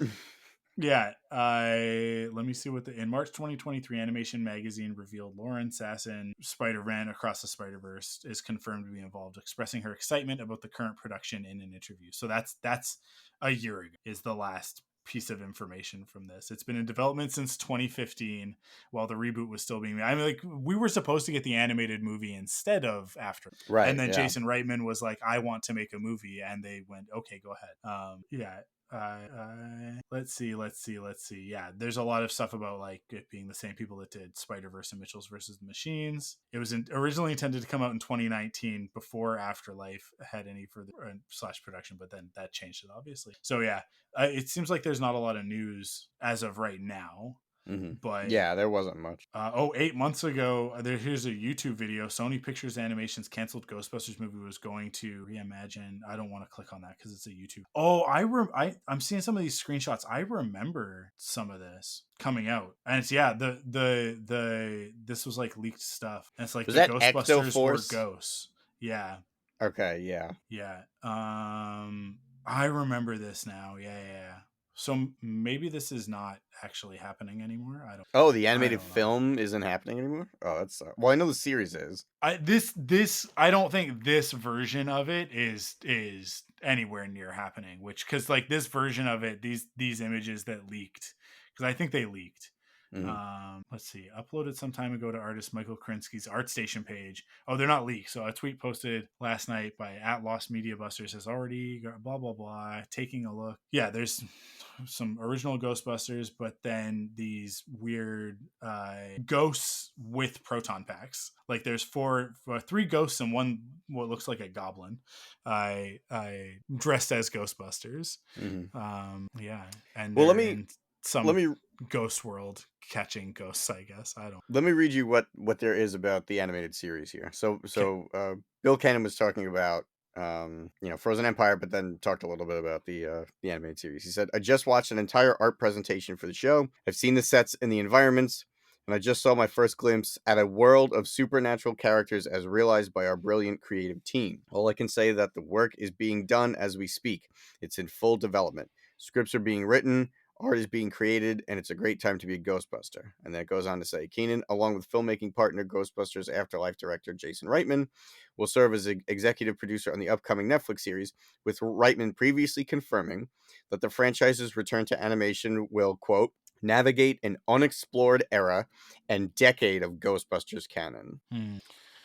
S2: Yeah, I let me see what in March 2023, Animation Magazine revealed Lauren Sasson, Spider-Man Across the Spider-Verse, is confirmed to be involved, expressing her excitement about the current production in an interview. So that's a year ago is the last piece of information from this. It's been in development since 2015, while the reboot was still being made. I mean, like, we were supposed to get the animated movie instead of after, and
S3: Right,
S2: then
S3: yeah.
S2: Jason Reitman was like, "I want to make a movie," and they went, "Okay, go ahead." Yeah, let's see. Yeah, there's a lot of stuff about like it being the same people that did Spider-Verse and Mitchell's versus the Machines. It was originally intended to come out in 2019 before Afterlife had any further slash production, but then that changed it obviously. So yeah, it seems like there's not a lot of news as of right now, but
S3: Yeah, there wasn't much.
S2: 8 months ago, here's a YouTube video. Sony Pictures Animation's canceled Ghostbusters movie was going to reimagine. I don't want to click on that because it's a YouTube. Oh, I'm seeing some of these screenshots. I remember some of this coming out, and it's this was like leaked stuff. And it's like
S3: Was
S2: the
S3: that
S2: Ghostbusters were
S3: Ectoforce?
S2: ghosts. Yeah,
S3: Okay, yeah.
S2: yeah. I remember this now. Yeah. So maybe this is not actually happening anymore.
S3: Oh, the
S2: I
S3: animated
S2: don't know.
S3: film isn't happening anymore? Oh, that's well, I know the series is.
S2: I don't think this version of it is anywhere near happening, which, because like this version of it, these images that leaked, because I think they leaked.
S3: Mhm.
S2: Let's see, uploaded some time ago to artist Michael Krinsky's ArtStation page. Oh, they're not leaked. So a tweet posted last night by @LostMediaBusters has already got blah blah blah. Taking a look, yeah, there's some original Ghostbusters, but then these weird ghosts with proton packs. Like there's three ghosts and one what looks like a goblin. I dressed as Ghostbusters.
S3: Mhm.
S2: Yeah, and
S3: Well,
S2: they're in
S3: let
S2: some
S3: me
S2: ghost world catching ghosts. I guess I don't.
S3: let me read you what there is about the animated series here. So
S2: Okay.
S3: Bill Cannon was talking about Frozen Empire, but then talked a little bit about the animated series. He said, "I just watched an entire art presentation for the show. I've seen the sets and the environments, and I just saw my first glimpse at a world of supernatural characters as realized by our brilliant creative team. All I can say is that the work is being done as we speak. It's in full development. Scripts are being written, art is being created, and it's a great time to be a Ghostbuster." And then it goes on to say, Keenan, along with filmmaking partner Ghostbusters Afterlife director Jason Reitman, will serve as executive producer on the upcoming Netflix series, with Reitman previously confirming that the franchise's return to animation will, quote, navigate an unexplored era and decade of Ghostbusters canon.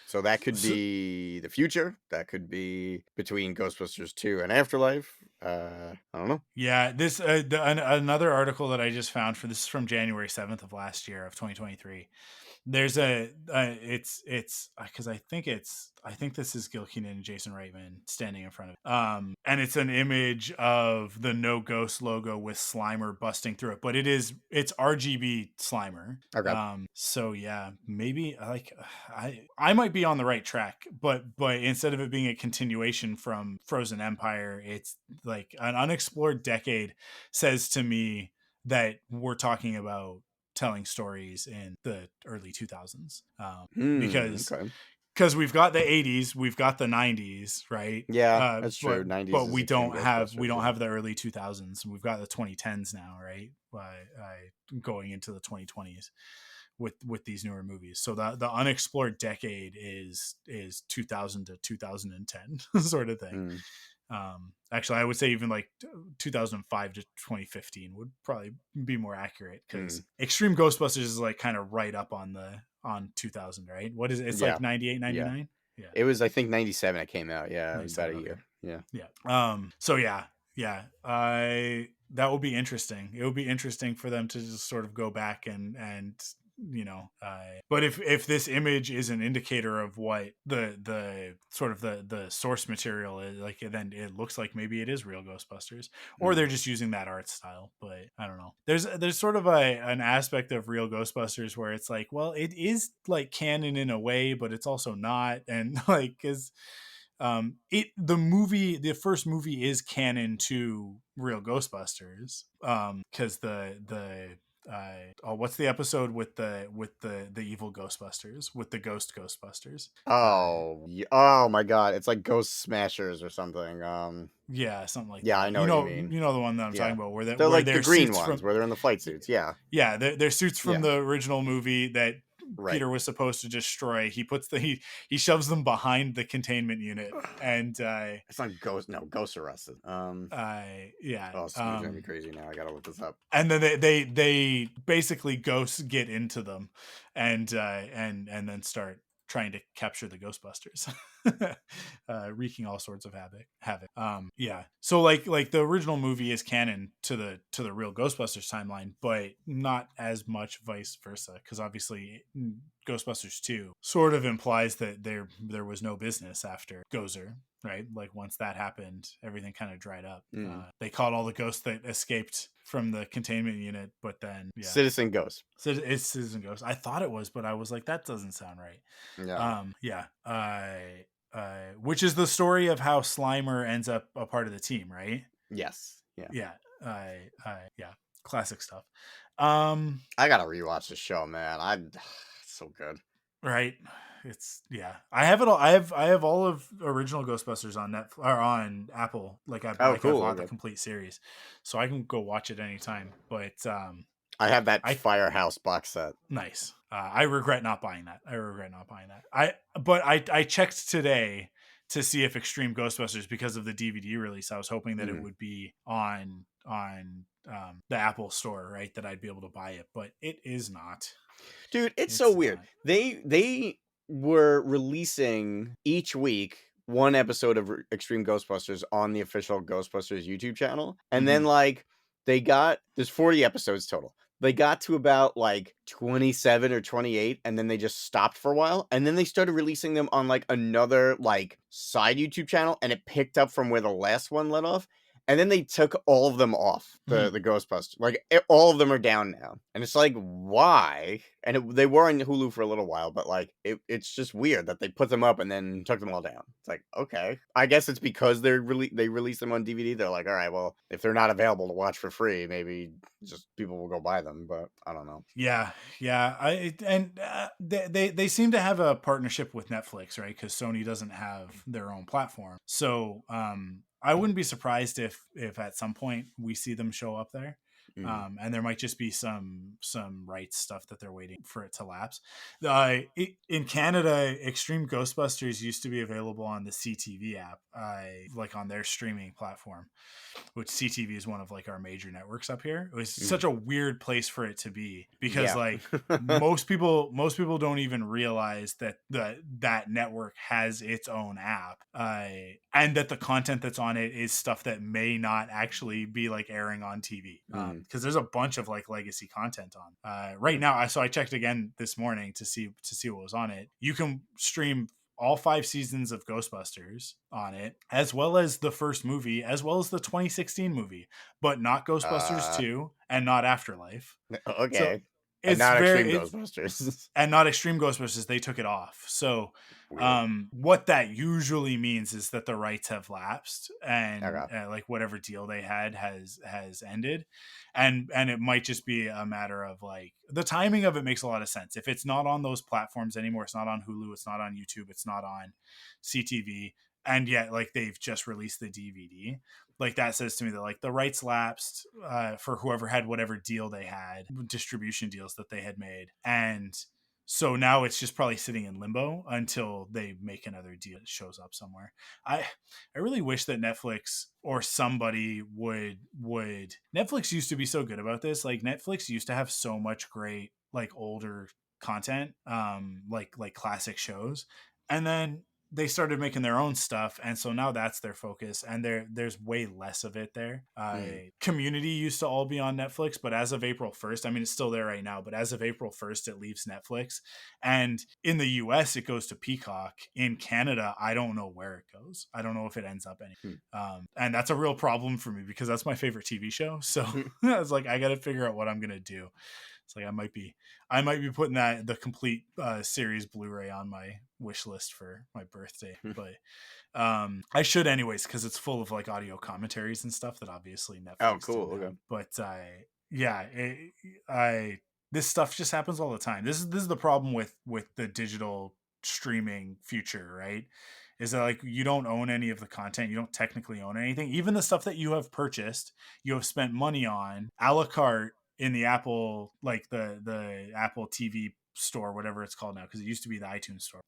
S3: So that could
S2: So,
S3: be the future. That could be between Ghostbusters 2 and Afterlife. I don't know.
S2: yeah, this another article that I just found for this is from January 7th of last year of 2023. There's it's because I think this is Gil Keane and Jason Reitman standing in front of it. And it's an image of the No Ghost logo with Slimer busting through it, but it's RGB Slimer.
S3: Okay.
S2: So yeah, maybe like I might be on the right track, but instead of it being a continuation from Frozen Empire, it's like an unexplored decade says to me that we're talking about telling stories in the early 2000s, because
S3: Okay.
S2: we've got the 80s, we've got the 90s, right?
S3: Yeah, that's true.
S2: But
S3: 90s is
S2: we
S3: extreme
S2: don't have
S3: Ghostbusters, yeah.
S2: the early 2000s. We've got the 2010s now, right? Going into the 2020s with these newer movies. So the unexplored decade is 2000 to 2010 sort of thing.
S3: Mm.
S2: Actually, I would say even like 2005 to 2015 would probably be more accurate, because Extreme Ghostbusters is like kind of right up on 2000, right? What is it? It's
S3: Yeah.
S2: like 98,
S3: Yeah.
S2: 99. Yeah.
S3: It was, I think, 97 it came out. Yeah, it was about
S2: 97.
S3: a
S2: Okay.
S3: year. Yeah.
S2: Yeah. So yeah. That will be interesting. It would be interesting for them to just sort of go back and but if this image is an indicator of what the sort of the source material is, like, then it looks like maybe it is real Ghostbusters, or they're just using that art style. But I don't know. There's sort of an aspect of real Ghostbusters where it's like, well, it is like canon in a way, but it's also not, and like, because the first movie is canon to real Ghostbusters, because what's the episode with the evil Ghostbusters, with the ghost Ghostbusters?
S3: Oh my God, it's like Ghost Smashers or something.
S2: Yeah, something like
S3: Yeah,
S2: that.
S3: I know what you mean.
S2: You know the one that I'm
S3: Yeah,
S2: talking about,
S3: they're
S2: where
S3: like the
S2: their
S3: green
S2: suits
S3: ones
S2: from,
S3: where they're in the flight suits. Yeah,
S2: yeah, their suits from
S3: yeah,
S2: the original movie that
S3: right.
S2: Peter was supposed to destroy. He puts he shoves them behind the containment unit, and
S3: It's not Ghost Arrested.
S2: yeah.
S3: Oh, it's gonna be crazy now. I gotta look this up.
S2: And then they basically ghosts get into them, and then start trying to capture the Ghostbusters, wreaking all sorts of havoc. Yeah. So like the original movie is canon to the real Ghostbusters timeline, but not as much vice versa, because obviously Ghostbusters 2 sort of implies that there was no business after Gozer, right? Like, once that happened, everything kind of dried up. They caught all the ghosts that escaped from the containment unit, but then
S3: Citizen Ghost.
S2: So it's Citizen Ghost. I thought it was, but I was like, that doesn't sound right. Which is the story of how Slimer ends up a part of the team, right?
S3: Yes. Yeah.
S2: Classic stuff.
S3: I gotta rewatch the show, man. It's so good.
S2: Right. It's I have it all. I have all of original Ghostbusters on Netflix or on Apple. Like, I bought the complete series, so I can go watch it anytime. But
S3: I have that Firehouse box set.
S2: Nice. I regret not buying that. I checked today to see if Extreme Ghostbusters, because of the DVD release, I was hoping that it would be on the Apple store, right? That I'd be able to buy it, but it is not.
S3: Dude, it's so weird. They were releasing each week one episode of Extreme Ghostbusters on the official Ghostbusters YouTube channel, and then like there's 40 episodes total. They got to about like 27 or 28, and then they just stopped for a while, and then they started releasing them on like another like side YouTube channel, and it picked up from where the last one let off. And then they took all of them off the Ghostbusters. Like, all of them are down now. And it's like, why? And they were on Hulu for a little while, but like, it's just weird that they put them up and then took them all down. It's like, okay. I guess it's because they released them on DVD. They're like, all right, well, if they're not available to watch for free, maybe just people will go buy them. But I don't know.
S2: Yeah. They seem to have a partnership with Netflix, right? Because Sony doesn't have their own platform. So, I wouldn't be surprised if at some point we see them show up there. And there might just be some rights stuff that they're waiting for it to lapse. In Canada, Extreme Ghostbusters used to be available on the CTV app, like on their streaming platform, which CTV is one of like our major networks up here. It was such a weird place for it to be, because like most people don't even realize that that network has its own app, and that the content that's on it is stuff that may not actually be like airing on TV, because there's a bunch of like legacy content on right now. So I checked again this morning to see what was on it. You can stream all 5 seasons of Ghostbusters on it, as well as the first movie, as well as the 2016 movie, but not Ghostbusters 2 and not Afterlife.
S3: Okay.
S2: So
S3: and not Extreme Ghostbusters.
S2: And not Extreme Ghostbusters. They took it off. So what that usually means is that the rights have lapsed, and like whatever deal they had has ended. And it might just be a matter of like, the timing of it makes a lot of sense. If it's not on those platforms anymore, it's not on Hulu, it's not on YouTube, it's not on CTV, and yet like they've just released the DVD, like that says to me that like the rights lapsed for whoever had whatever deal they had, distribution deals that they had made, and So now it's just probably sitting in limbo until they make another deal that shows up somewhere. I I really wish that Netflix or somebody would Netflix used to be so good about this. Like Netflix used to have so much great like older content, like classic shows. And then they started making their own stuff, and so now that's their focus, and there's way less of it there. Community used to all be on Netflix, but as of April 1st, I mean, it's still there right now, but as of April 1st it leaves Netflix, and in the US it goes to Peacock. In Canada, I don't know where it goes. I don't know if it ends up any. And that's a real problem for me because that's my favorite TV show, so I was like, I gotta figure out what I'm gonna do. It's like I might be putting the complete series Blu-ray on my wish list for my birthday, but I should anyways because it's full of like audio commentaries and stuff that obviously
S3: Oh,
S2: Netflix
S3: cool.
S2: didn't have.
S3: Okay.
S2: But yeah, I this stuff just happens all the time. This is the problem with the digital streaming future, right? Is that like you don't own any of the content, you don't technically own anything, even the stuff that you have purchased, you have spent money on a la carte in the Apple, like the Apple TV store, whatever it's called now, because it used to be the iTunes store.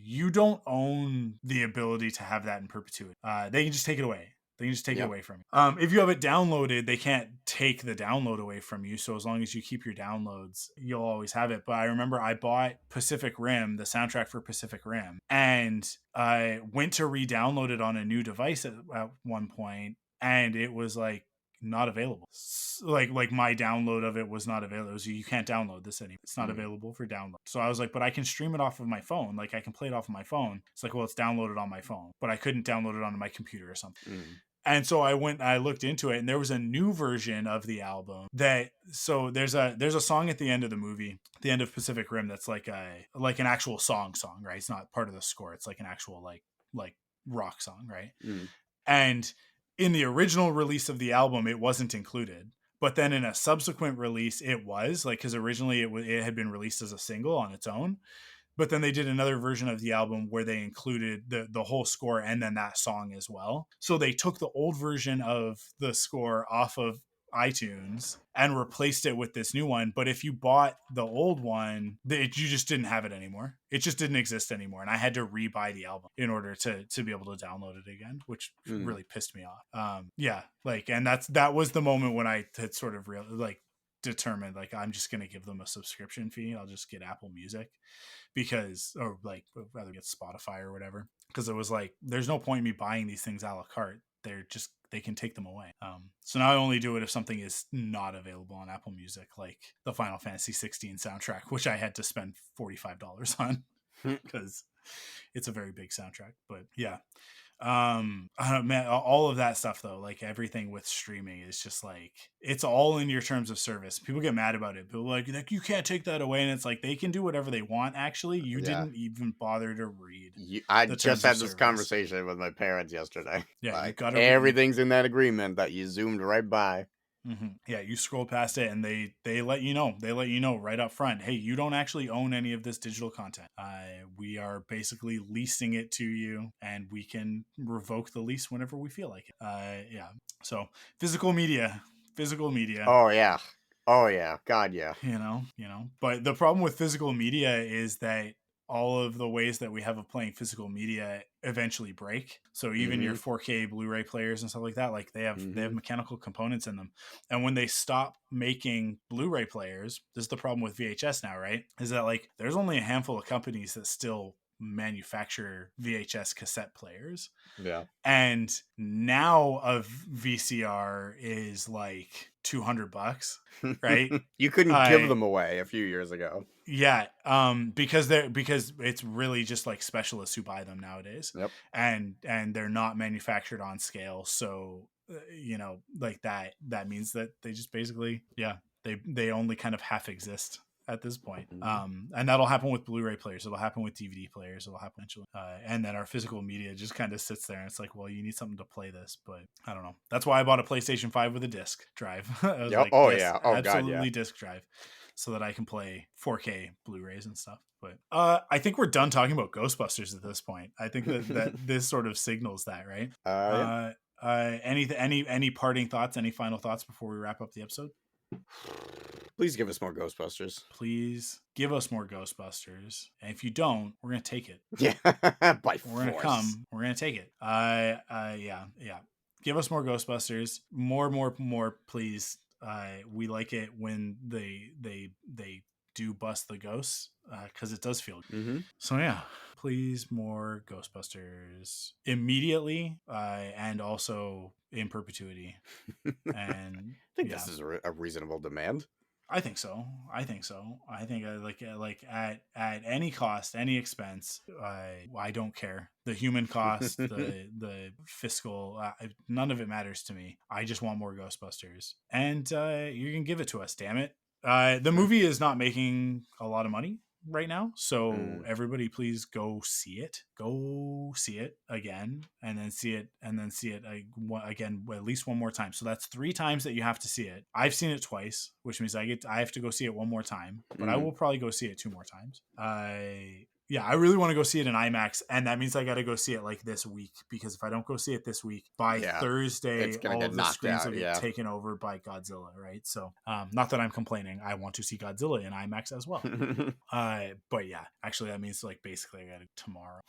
S2: You don't own the ability to have that in perpetuity. They can just take it away. They can just take it away from you. If you have it downloaded, they can't take the download away from you. So as long as you keep your downloads, you'll always have it. But I remember I bought Pacific Rim, the soundtrack for Pacific Rim, and I went to re-download it on a new device at one point, and it was like not available. Like my download of it was not available. So you can't download this anymore. It's not available for download. So I was like, but I can stream it off of my phone. Like I can play it off of my phone. It's like, well, it's downloaded on my phone, but I couldn't download it onto my computer or something. And so I looked into it, and there was a new version of the album so there's a song at the end of the movie, the end of Pacific Rim, that's like an actual song, right? It's not part of the score. It's like an actual like rock song, right? And in the original release of the album, it wasn't included. But then in a subsequent release, it was, like, because originally it had been released as a single on its own. But then they did another version of the album where they included the whole score and then that song as well. So they took the old version of the score off of iTunes and replaced it with this new one. But if you bought the old one, you just didn't have it anymore. It just didn't exist anymore. And I had to re-buy the album in order to be able to download it again, which really pissed me off. Yeah, like, and that was the moment when I had sort of determined, like, I'm just going to give them a subscription fee. I'll just get Apple Music or rather get Spotify or whatever. Because it was like, there's no point in me buying these things a la carte. They can take them away. So now I only do it if something is not available on Apple Music, like the Final Fantasy 16 soundtrack, which I had to spend $45 on because it's a very big soundtrack. But yeah, man, all of that stuff though, like everything with streaming is just like, it's all in your terms of service. People get mad about it. People like you can't take that away, and it's like, they can do whatever they want. Actually, you didn't even bother to read.
S3: I just had this conversation with my parents yesterday.
S2: Yeah,
S3: like,
S2: you gotta
S3: everything's in that agreement that you zoomed right by.
S2: Yeah, you scroll past it, and they let you know. They let you know right up front. Hey, you don't actually own any of this digital content. We are basically leasing it to you, and we can revoke the lease whenever we feel like it. Yeah. So physical media.
S3: Oh yeah. God yeah.
S2: You know. But the problem with physical media is that all of the ways that we have of playing physical media eventually break. So even your 4K Blu-ray players and stuff like that, like they have mechanical components in them. And when they stop making Blu-ray players, this is the problem with VHS now, right? Is that like there's only a handful of companies that still manufacture VHS cassette players.
S3: Yeah.
S2: And now a VCR is like $200, right?
S3: You couldn't give them away a few years ago.
S2: Yeah, because it's really just like specialists who buy them nowadays.
S3: Yep.
S2: And they're not manufactured on scale, so like that means that they just basically, they only kind of half exist at this point. And that'll happen with Blu-ray players, it'll happen with DVD players, it'll happen eventually. And then our physical media just kind of sits there, and it's like, well, you need something to play this, but I don't know. That's why I bought a PlayStation 5 with a disc drive. I was like, absolutely, disc drive, so that I can play 4K Blu-rays and stuff. But I think we're done talking about Ghostbusters at this point. I think that this sort of signals that, right? Any parting thoughts, any final thoughts before we wrap up the episode?
S3: Please give us more Ghostbusters.
S2: Please give us more Ghostbusters. And if you don't, we're going to take it.
S3: Yeah, by
S2: We're going to
S3: force.
S2: come. We're going to take it. Yeah. Give us more Ghostbusters. More, please. We like it when they do bust the ghosts, because it does feel good.
S3: Mm-hmm.
S2: So yeah, please more Ghostbusters immediately, and also in perpetuity. And
S3: I think this is a reasonable demand.
S2: I think so. I think like at any cost, any expense. I don't care. The human cost, the fiscal, none of it matters to me. I just want more Ghostbusters, and you can give it to us. Damn it. The movie is not making a lot of money right now, so everybody please go see it again, and then see it again at least one more time. So that's 3 times that you have to see it. I've seen it twice, which means I have to go see it one more time, but I will probably go see it 2 more times. I really want to go see it in IMAX, and that means I got to go see it like this week, because if I don't go see it this week, by Thursday, all of the screens will get taken over by Godzilla, right? So, not that I'm complaining. I want to see Godzilla in IMAX as well. But yeah, actually that means like basically I got to tomorrow.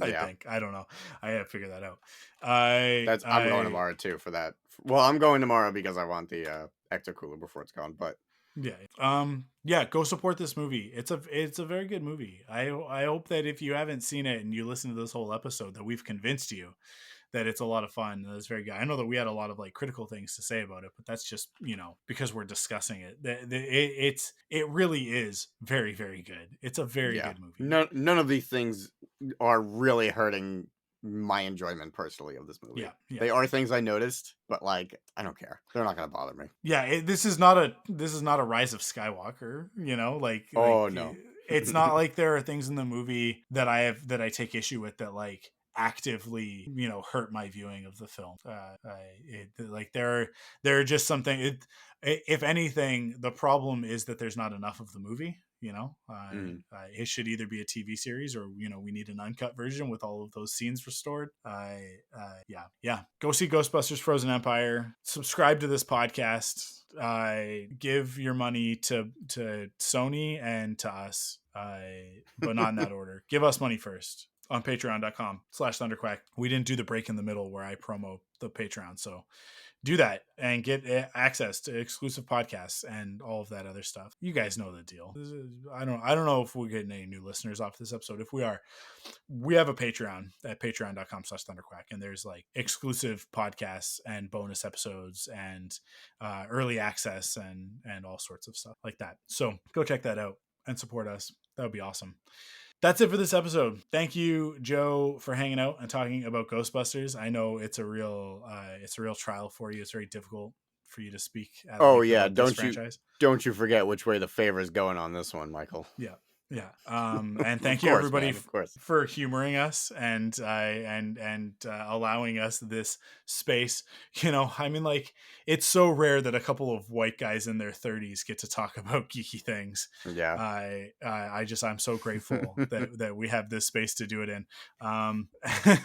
S2: I think. I don't know. I have to figure that out.
S3: I'm going tomorrow too for that. Well, I'm going tomorrow because I want the Ecto Cooler before it's gone, but
S2: go support this movie. It's a very good movie. I hope that if you haven't seen it and you listen to this whole episode, that we've convinced you that it's a lot of fun. It's very good. I know that we had a lot of like critical things to say about it, but that's just, because we're discussing it. It really is very, very good. It's a very good movie.
S3: None of these things are really hurting my enjoyment personally of this movie.
S2: Yeah.
S3: They are things I noticed, but like I don't care. They're not gonna bother me.
S2: Yeah, this is not a Rise of Skywalker. No. It's not like there are things in the movie that I take issue with that like actively hurt my viewing of the film. There are just something. If anything, the problem is that there's not enough of the movie. It should either be a TV series, or we need an uncut version with all of those scenes restored. Go see Ghostbusters Frozen Empire. Subscribe to this podcast. Give your money to Sony and to us, but not in that order. Give us money first on patreon.com/ThunderQuack. We didn't do the break in the middle where I promo the Patreon, so do that and get access to exclusive podcasts and all of that other stuff. You guys know the deal. I don't know if we're getting any new listeners off this episode. If we are, we have a Patreon at patreon.com/ThunderQuack, and there's like exclusive podcasts and bonus episodes and early access and all sorts of stuff like that. So go check that out and support us. That would be awesome. That's it for this episode. Thank you, Joe, for hanging out and talking about Ghostbusters. I know it's a real trial for you. It's very difficult for you to speak at this franchise.
S3: Don't you forget which way the favor is going on this one, Michael.
S2: Yeah. And thank you everybody for humoring us and allowing us this space. I mean, like, it's so rare that a couple of white guys in their 30s get to talk about geeky things.
S3: Yeah.
S2: I'm so grateful that we have this space to do it in.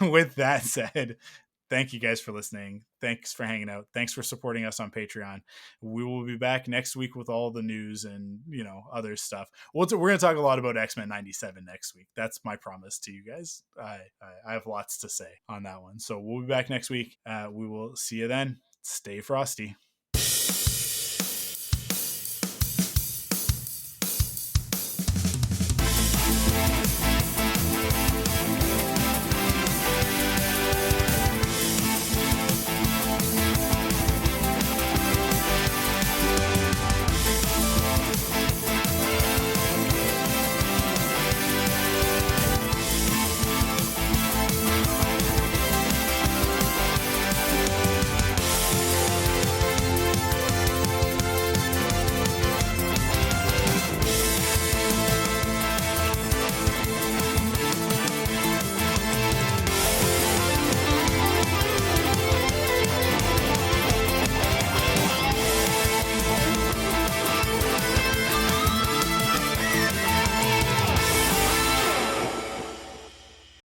S2: With that said, thank you guys for listening. Thanks for hanging out. Thanks for supporting us on Patreon. We will be back next week with all the news and, other stuff. We're going to talk a lot about X-Men 97 next week. That's my promise to you guys. I have lots to say on that one. So we'll be back next week. We will see you then. Stay frosty.